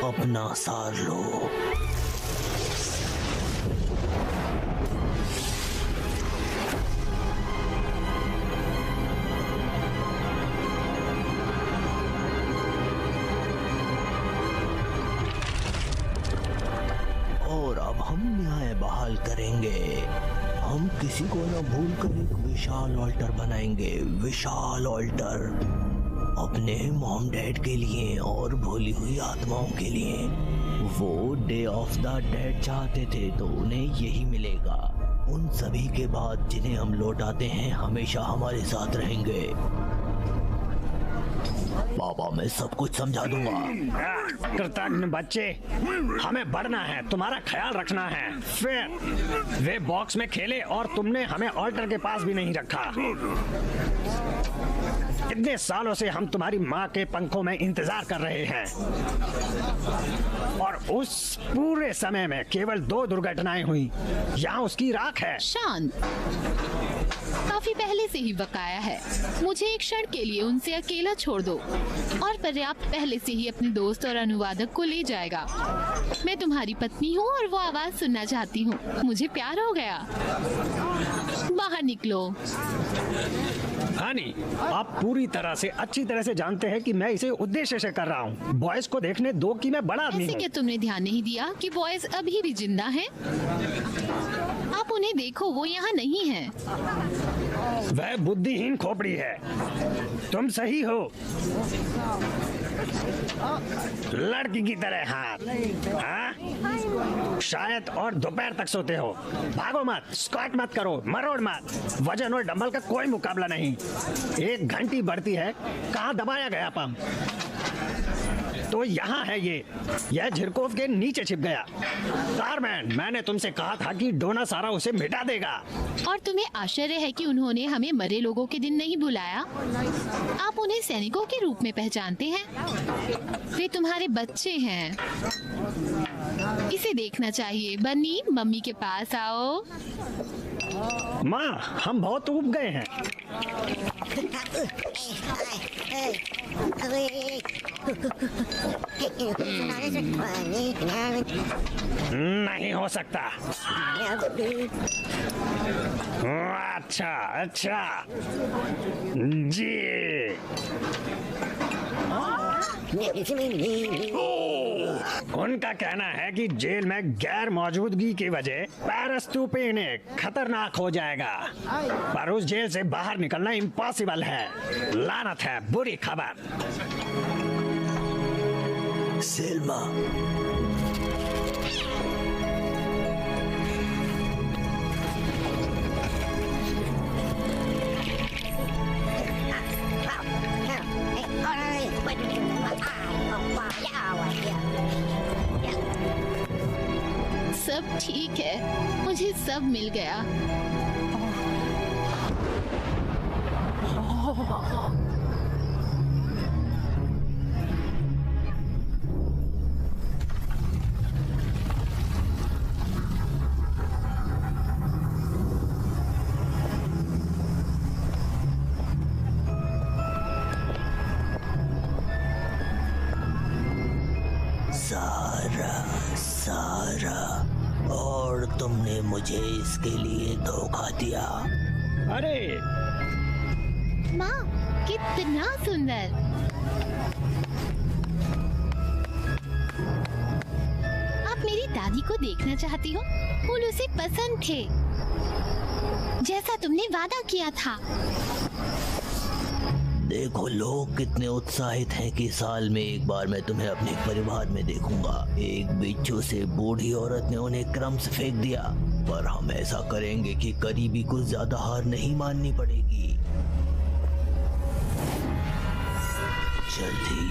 अपना सार लो। और अब हम न्याय बहाल करेंगे। हम किसी को न भूल कर एक विशाल ऑल्टर बनाएंगे। विशाल ऑल्टर अपने मॉम डैड के लिए और भूली हुई आत्माओं के लिए। वो डे ऑफ द डेड चाहते थे तो उन्हें यही मिलेगा। उन सभी के बाद जिन्हें हम लौटाते हैं हमेशा हमारे साथ रहेंगे। पापा, मैं सब कुछ समझा दूंगा। कृतज्ञ बच्चे, हमें बढ़ना है, तुम्हारा ख्याल रखना है। फिर वे बॉक्स में खेले और तुमने हमें ऑल्टर के पास भी नहीं रखा। इतने सालों से हम तुम्हारी माँ के पंखों में इंतजार कर रहे हैं और उस पूरे समय में केवल 2 दुर्घटनाएं हुई। यहाँ उसकी राख है। शांत। काफी पहले से ही बकाया है। मुझे एक क्षण के लिए उनसे अकेला छोड़ दो और पर्याप्त पहले से ही अपने दोस्त और अनुवादक को ले जाएगा। मैं तुम्हारी पत्नी हूँ और वो आवाज सुनना चाहती हूँ। मुझे प्यार हो गया। बाहर निकलो। हानी, आप पूरी तरह से अच्छी तरह से जानते हैं कि मैं इसे उद्देश्य से कर रहा हूँ। बॉयज को देखने दो कि मैं बड़ा आदमी ऐसे हूँ। क्या तुमने ध्यान नहीं दिया कि बॉयज अभी भी जिंदा हैं? आप उन्हें देखो, वो यहाँ नहीं है। वह बुद्धिहीन खोपड़ी है। तुम सही हो। लड़की की तरह हाथ। हाँ? शायद और दोपहर तक सोते हो। भागो मत, स्क्वाट मत करो, मरोड़ मत। वजन और डंबल का कोई मुकाबला नहीं। 1 घंटी बढ़ती है। कहाँ दबाया गया पंप? तो यहाँ है ये। यह झिरकोव के नीचे छिप गया। कारमैन, मैंने तुमसे कहा था कि डोना सारा उसे मिटा देगा। और तुम्हें आश्चर्य है कि उन्होंने हमें मरे लोगों के दिन नहीं बुलाया? आप उन्हें सैनिकों के रूप में पहचानते हैं। वे तुम्हारे बच्चे हैं। इसे देखना चाहिए। बन्नी, मम्मी के पास आओ। माँ, हम बहुत ऊब गए हैं। नहीं हो सकता। अच्छा अच्छा जी। उनका कहना है कि जेल में गैर मौजूदगी की वजह पैरास्टूपिनिक खतरनाक हो जाएगा, पर उस जेल से बाहर निकलना इम्पॉसिबल है। लानत है, बुरी खबर। सेल्मा, सब ठीक है, मुझे सब मिल गया। सारा, और तुमने मुझे इसके लिए धोखा दिया। अरे माँ, कितना सुंदर। आप मेरी दादी को देखना चाहती हो? फूल उसे पसंद थे, जैसा तुमने वादा किया था। देखो लोग कितने उत्साहित हैं कि साल में एक बार मैं तुम्हें अपने परिवार में देखूंगा। एक बिच्छू से बूढ़ी औरत ने उन्हें क्रम से फेंक दिया, पर हम ऐसा करेंगे कि करीबी को ज्यादा हार नहीं माननी पड़ेगी। जल्दी,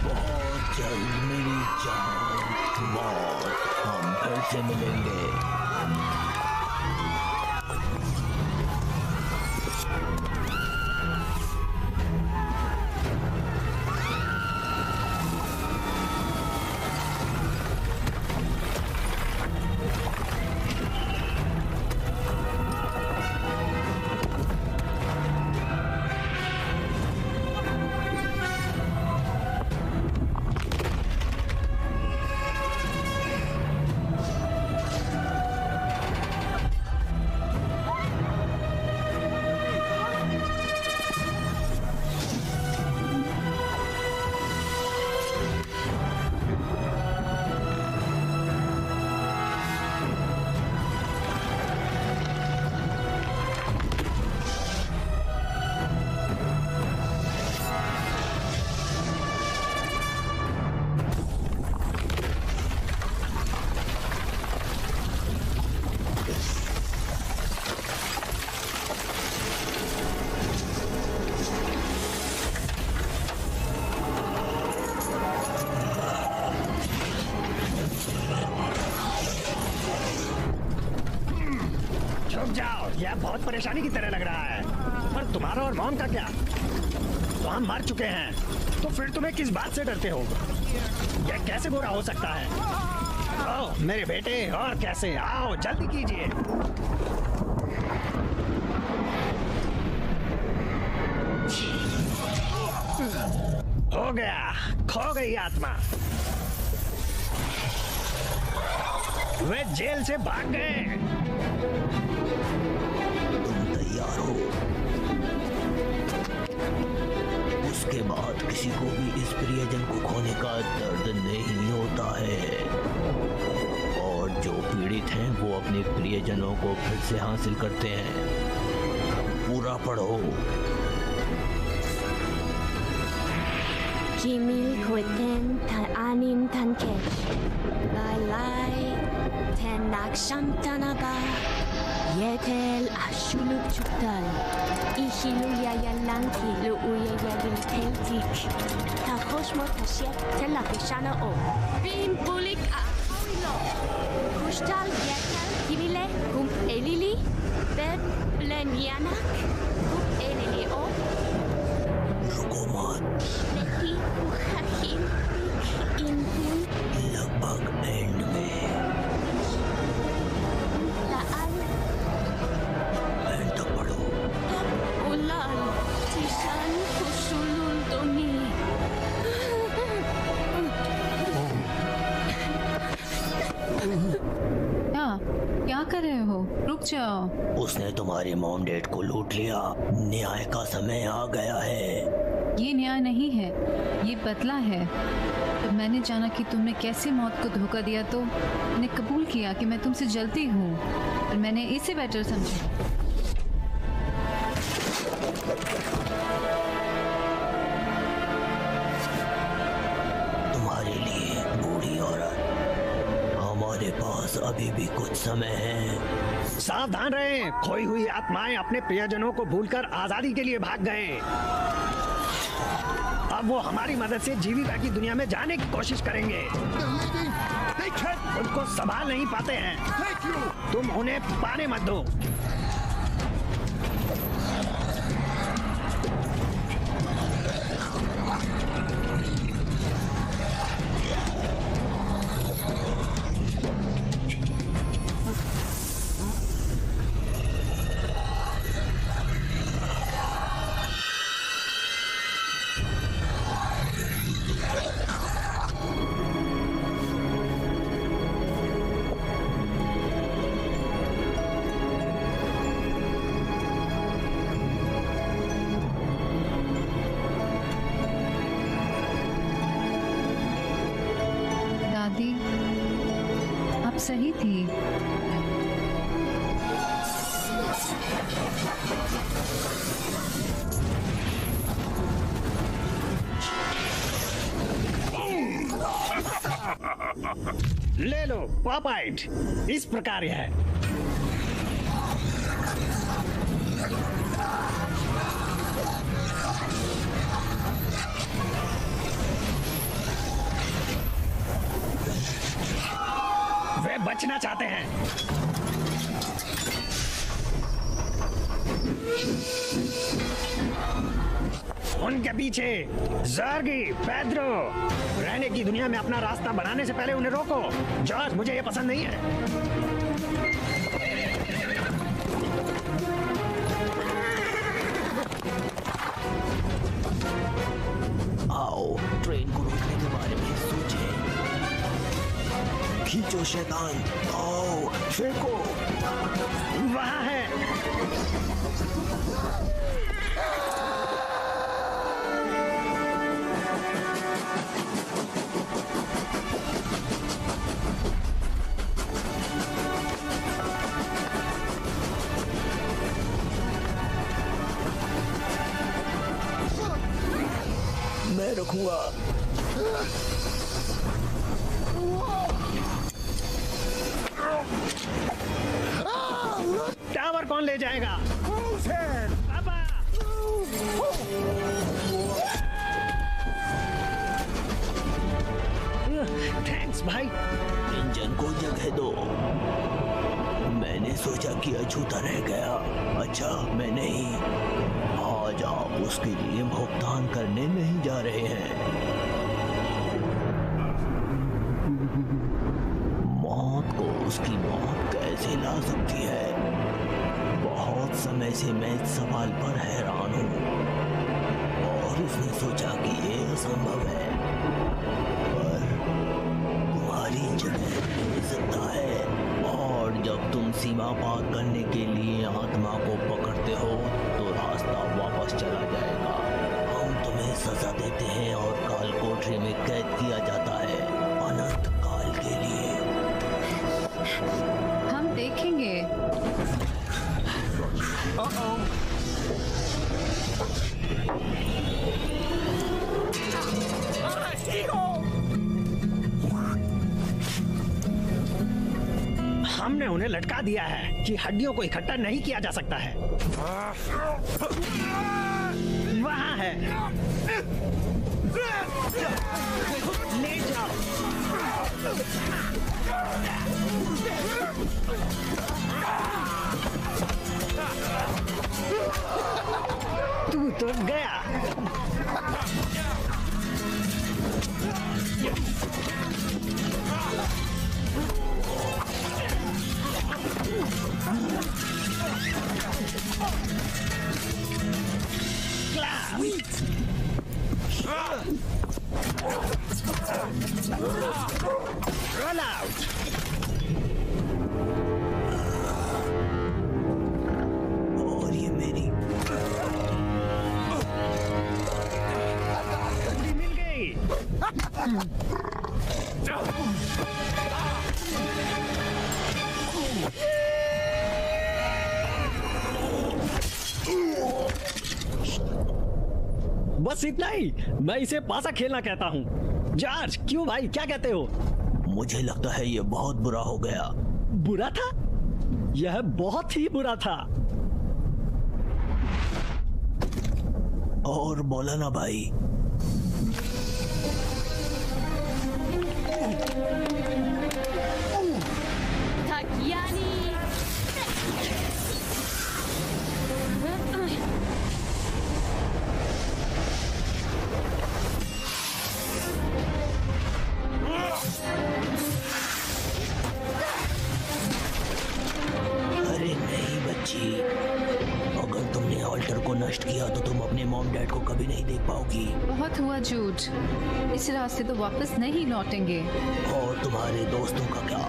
बहुत जल्द मेरी जान मौत, हम फिर से मिलेंगे। यह बहुत परेशानी की तरह लग रहा है। पर तुम्हारा और मॉम का क्या? तो हम मर चुके हैं। तो फिर तुम्हें किस बात से डरते हो? यह कैसे बुरा हो सकता है? आओ मेरे बेटे, और कैसे? आओ जल्दी कीजिए। हो गया, खो गई आत्मा। वे जेल से भाग गए। तुम तैयार हो? उसके बाद किसी को भी इस प्रियजन को खोने का दर्द नहीं होता है, और जो पीड़ित हैं वो अपने प्रियजनों को फिर से हासिल करते हैं। पूरा पढ़ो। Jimil Hoiten Tan Anim Tankesh Lai Lai Tenak Shamtanaba Yetel Ashuluk Chuktal Ishilu Yayalanki Lu Uyayagil Teltik Tahoshmo Tashet Telapishana O Bin Bulik Ahawilo Kushtal Yetel Kimile Kum Elili Bed Blenyanak Kum Elili O रुको मत, Neki Uhahin Inhun लगभग and में। Taan and तक पढ़ो। Ulan Tisan Kusulul Doni क्या कर रहे हो? रुक जाओ। उसने तुम्हारे मॉम डैड को लूट लिया। न्याय का समय आ गया है। ये न्याय नहीं है, ये बदला है। जब मैंने जाना कि तुमने कैसे मौत को धोखा दिया तो मैंने कबूल किया कि मैं तुमसे जलती हूँ, और मैंने इसे बेटर समझा। तुम्हारे लिए बूढ़ी औरत, हमारे पास अभी भी कुछ समय है। सावधान रहें, खोई हुई आत्माएं अपने प्रियजनों को भूलकर आजादी के लिए भाग गए। अब वो हमारी मदद से जीविका की दुनिया में जाने की कोशिश करेंगे। उनको संभाल नहीं पाते हैं। तुम उन्हें पाने मत दो। दादी, आप सही थी। ले लो पॉपाइट, इस प्रकार है। वे बचना चाहते हैं। उनके पीछे जर्गी, पेड्रो। रहने की दुनिया में अपना रास्ता बनाने से पहले उन्हें रोको। जॉर्ज, मुझे ये पसंद नहीं है। आओ ट्रेन को रोकने के बारे में सोचें। खींचो शैतान, आओ फेंको। वहाँ है। मैं रखूंगा। टावर कौन ले जाएगा? पापा! थैंक्स भाई। इंजन को जगह दो। मैंने सोचा कि अछूता रह गया। अच्छा, मैं नहीं। आज आप उसके लिए भुगतान करने नहीं जा रहे हैं। मौत को उसकी मौत कैसे ला सकती है? बहुत समय से मैं इस सवाल पर हैरान हूँ और उसने सोचा कि ये असंभव है, पर तुम्हारी जगह ले सकता है। और जब तुम सीमा पार करने के लिए आत्मा को पकड़ते हो तो रास्ता वापस चला जाएगा। हम तुम्हें सजा देते हैं और काल कोठरी में कैद किया जाता है अनंत काल के लिए। हम देखेंगे। हमने उन्हें लटका दिया है कि हड्डियों को इकट्ठा नहीं किया जा सकता है। वहाँ है, ले जाओ। तू तो गया। Run out! और ये मेरी मिल गई। बस इतना ही। मैं इसे पासा खेलना कहता हूँ। जॉर्ज, क्यों भाई, क्या कहते हो? मुझे लगता है ये बहुत बुरा हो गया। बुरा था? यह बहुत ही बुरा था। और बोला ना भाई। अरे नहीं बच्ची, अगर तुमने ऑल्टर को नष्ट किया तो तुम अपने मॉम डैड को कभी नहीं देख पाओगी। बहुत हुआ झूठ। इस रास्ते तो वापस नहीं लौटेंगे। और तुम्हारे दोस्तों का क्या?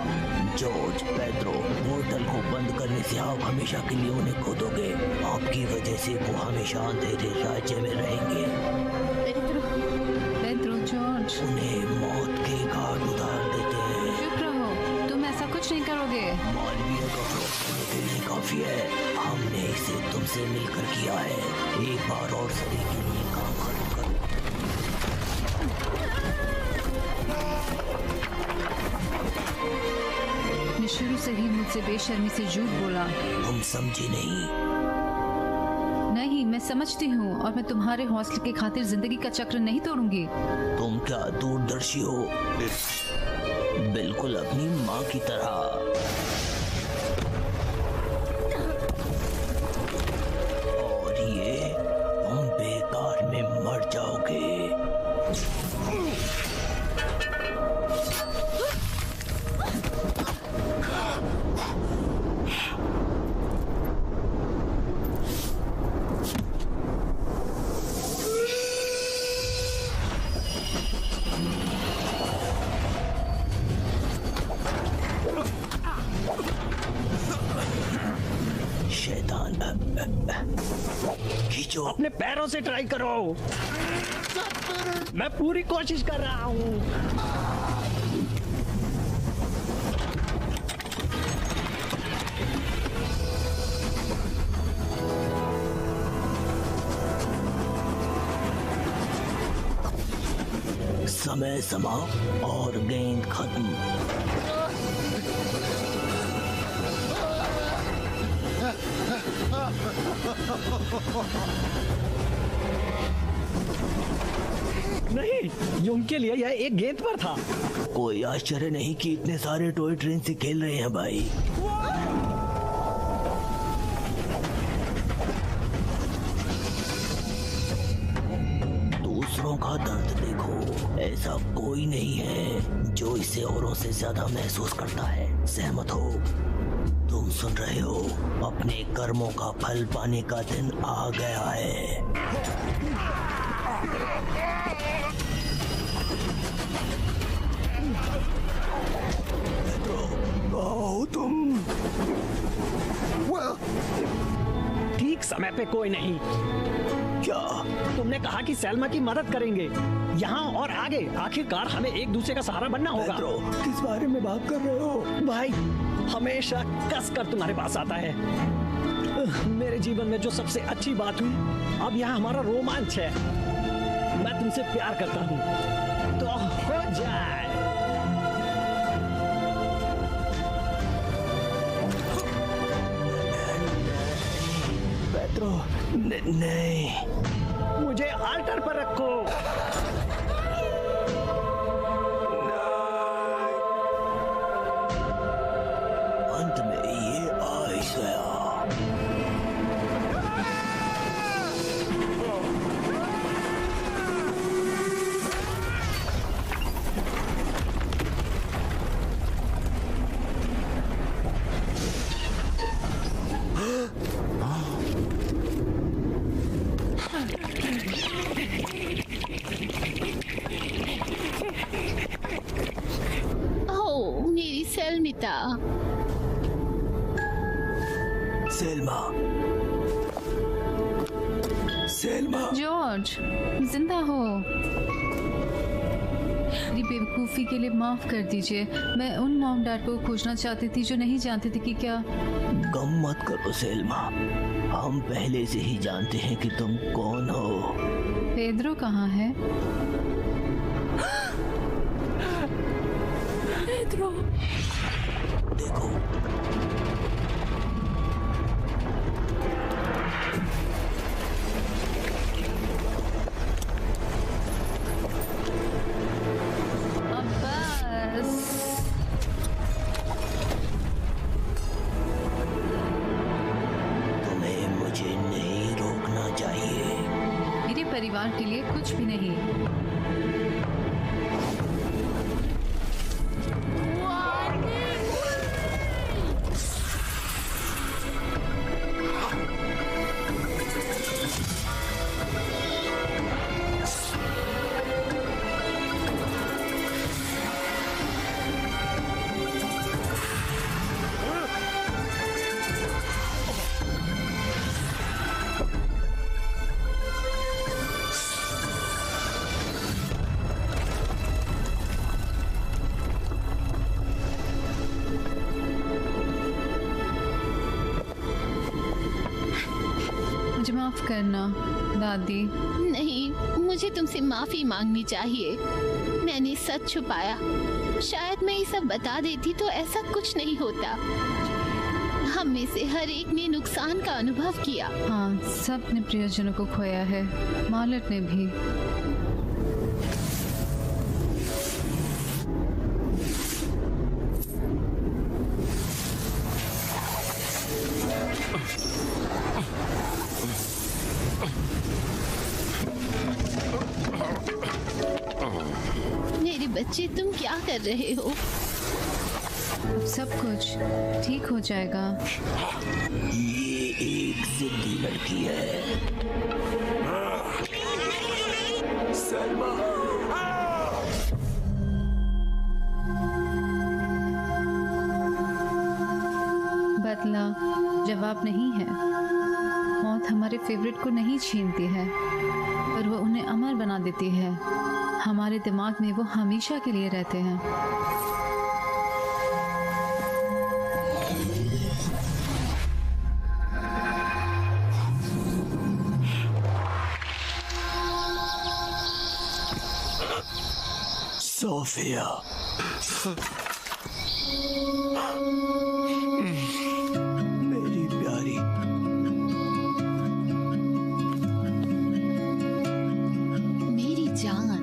जॉर्ज, पेड्रो, पोर्टल को बंद करने से आप हमेशा के लिए उन्हें खो दोगे। आपकी वजह से वो हमेशा अंधेरे राज्य में रहेंगे। पेड्रो, जॉर्ज, उन्हें मौत के घाट उतार देते हैं। चुप रहो, तुम ऐसा कुछ नहीं करोगे। मालवीय का फरोख्त होने के लिए काफी है। हमने इसे तुमसे मिलकर किया है। एक बार और सभी के लिए काम खत्म करो। ने शुरू से ही मुझसे बेशर्मी से झूठ बोला। तुम समझी नहीं? नहीं, मैं समझती हूँ और मैं तुम्हारे हौसले की खातिर जिंदगी का चक्र नहीं तोड़ूंगी। तुम क्या दूरदर्शी हो? बिल्कुल अपनी माँ की तरह। और ये तुम बेकार में मर जाओगे। खींचो। अपने पैरों से ट्राई करो। मैं पूरी कोशिश कर रहा हूँ। समय समाप्त और गेंद खत्म। नहीं, ये उनके लिए यह एक गेंद पर था। कोई आश्चर्य नहीं कि इतने सारे टॉय ट्रेन से खेल रहे हैं भाई। मेरा दर्द देखो, ऐसा कोई नहीं है जो इसे औरों से ज्यादा महसूस करता है। सहमत हो? तुम सुन रहे हो? अपने कर्मों का फल पाने का दिन आ गया है। आओ तुम। ठीक समय पे कोई नहीं। क्या तुमने कहा कि सैल्मा की मदद करेंगे। यहाँ और आगे आखिरकार हमें एक दूसरे का सहारा बनना होगा। पेड्रो, किस बारे में बात कर रहे हो? भाई हमेशा कस कर तुम्हारे पास आता है। मेरे जीवन में जो सबसे अच्छी बात हुई, अब यहाँ हमारा रोमांच है। मैं तुमसे प्यार करता हूँ, तो हो जाए। पेड्रो, नहीं। मुझे आल्टर पर रखो। अंत में ये आ ही गया। ओह, मेरी सेल्मिता। Selma, Selma. जॉर्ज, जिंदा हो। मेरी बेवकूफ़ी के लिए माफ कर दीजिए। मैं उन मॉम डैड को खोजना चाहती थी जो नहीं जानते थे कि क्या। गम मत करो सेल्मा, हम पहले से ही जानते हैं कि तुम कौन हो। पेड्रो कहाँ है? पेड्रो। देखो, अब बस। तुम्हें मुझे नहीं रोकना चाहिए। मेरे परिवार के लिए कुछ भी नहीं। मुझे माफ करना दादी। नहीं, मुझे तुमसे माफी मांगनी चाहिए। मैंने सच छुपाया। शायद मैं ये सब बता देती तो ऐसा कुछ नहीं होता। हम में से हर एक ने नुकसान का अनुभव किया। हाँ, सब ने प्रियजनों को खोया है, मार्लेट ने भी। मेरे बच्चे, तुम क्या कर रहे हो? सब कुछ ठीक हो जाएगा। ये एक जिद्दी लड़की है। सलमा, बदला जवाब नहीं है। मौत हमारे फेवरेट को नहीं छीनती है, पर वो उन्हें अमर बना देती है। हमारे दिमाग में वो हमेशा के लिए रहते हैं। सोफिया, मेरी प्यारी। मेरी जान।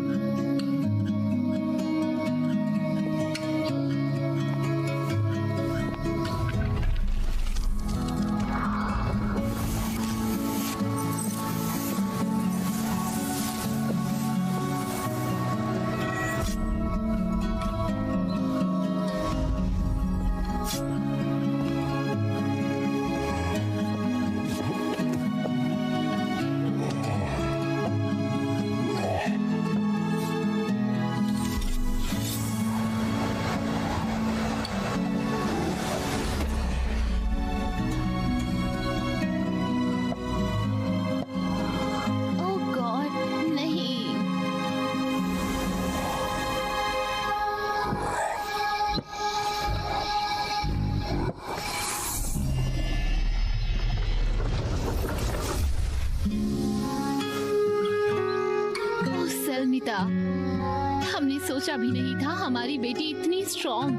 पिता, हमने सोचा भी नहीं था हमारी बेटी इतनी स्ट्रॉन्ग,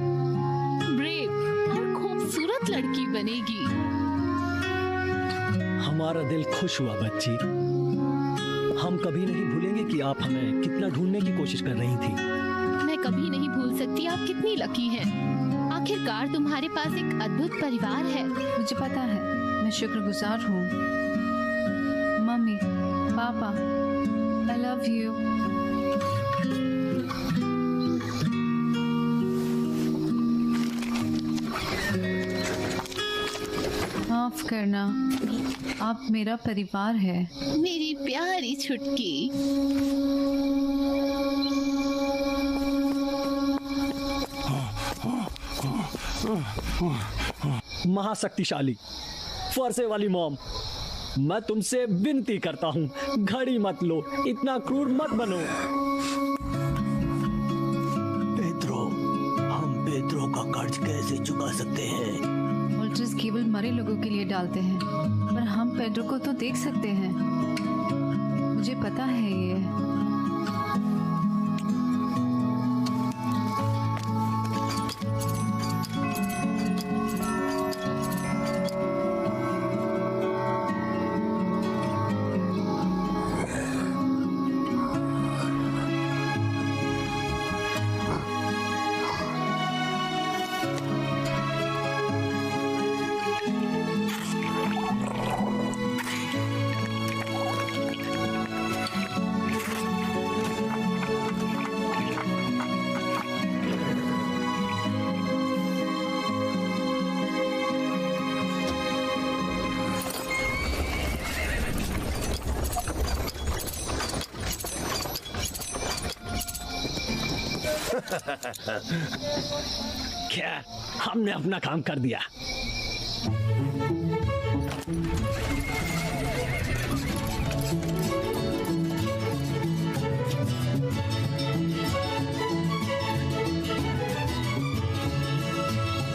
ब्रेव और खूबसूरत लड़की बनेगी। हमारा दिल खुश हुआ बच्ची। हम कभी नहीं भूलेंगे कि आप हमें कितना ढूंढने की कोशिश कर रही थी। मैं कभी नहीं भूल सकती आप कितनी लकी हैं। आखिरकार तुम्हारे पास एक अद्भुत परिवार है। मुझे पता है, मैं शुक्रगुजार हूँ। मम्मी, पापा, I love you. माफ करना, आप मेरा परिवार है। मेरी प्यारी छुटकी। महाशक्तिशाली फरसे वाली मॉम, मैं तुमसे विनती करता हूँ, घड़ी मत लो, इतना क्रूर मत बनो। पेड्रो, हम पेड्रो का कर्ज कैसे चुका सकते हैं? वोल्टर्स केवल मरे लोगों के लिए डालते हैं, पर हम पेड्रो को तो देख सकते हैं। मुझे पता है ये। खैर, हमने अपना काम कर दिया।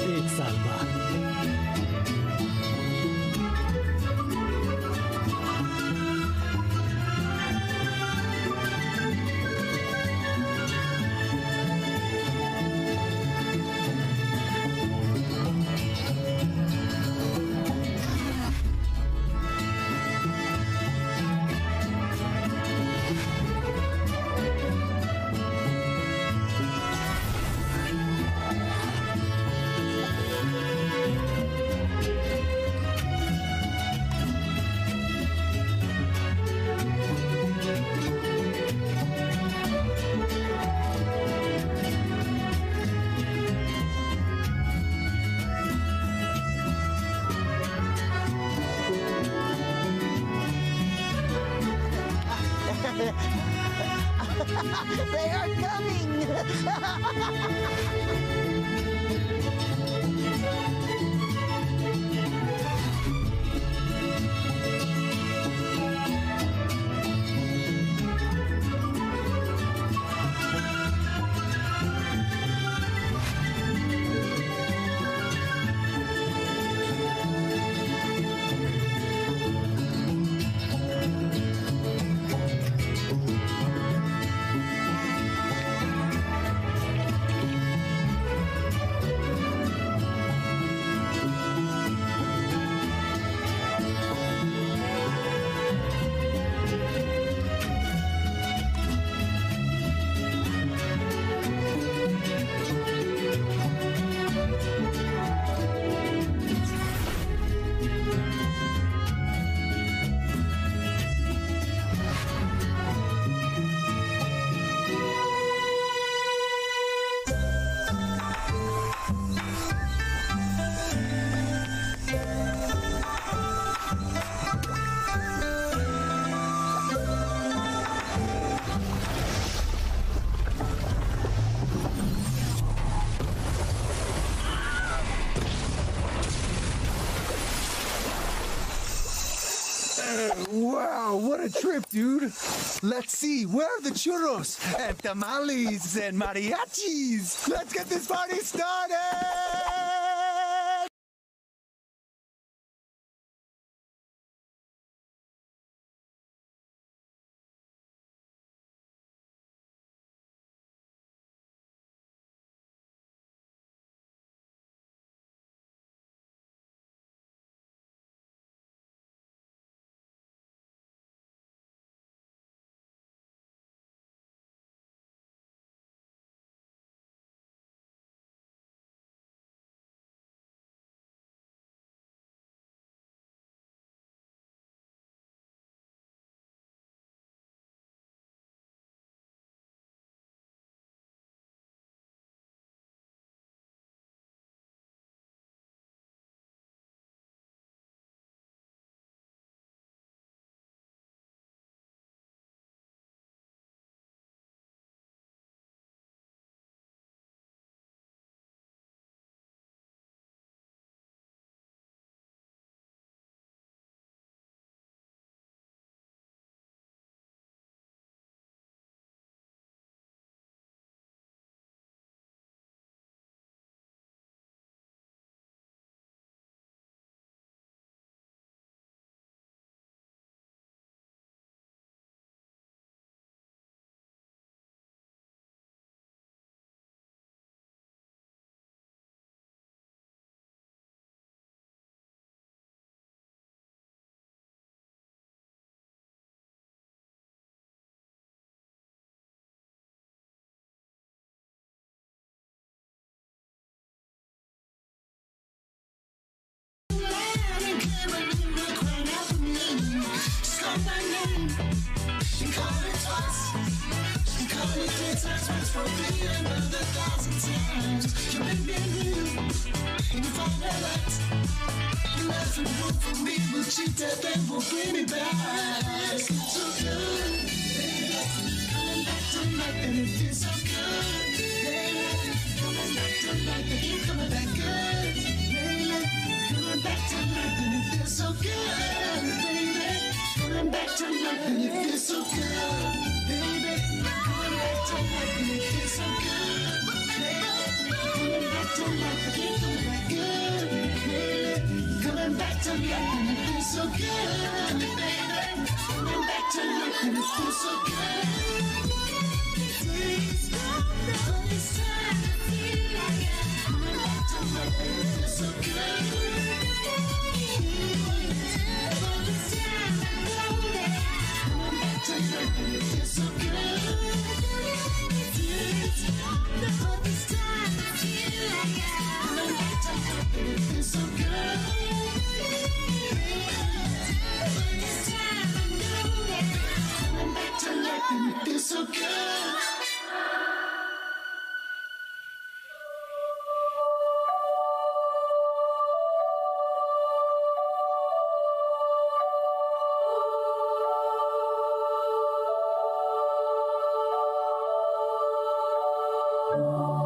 एक साल बाद They are coming! Wow, what a trip, dude. Let's see, where are the churros and tamales and mariachis? Let's get this party started! you.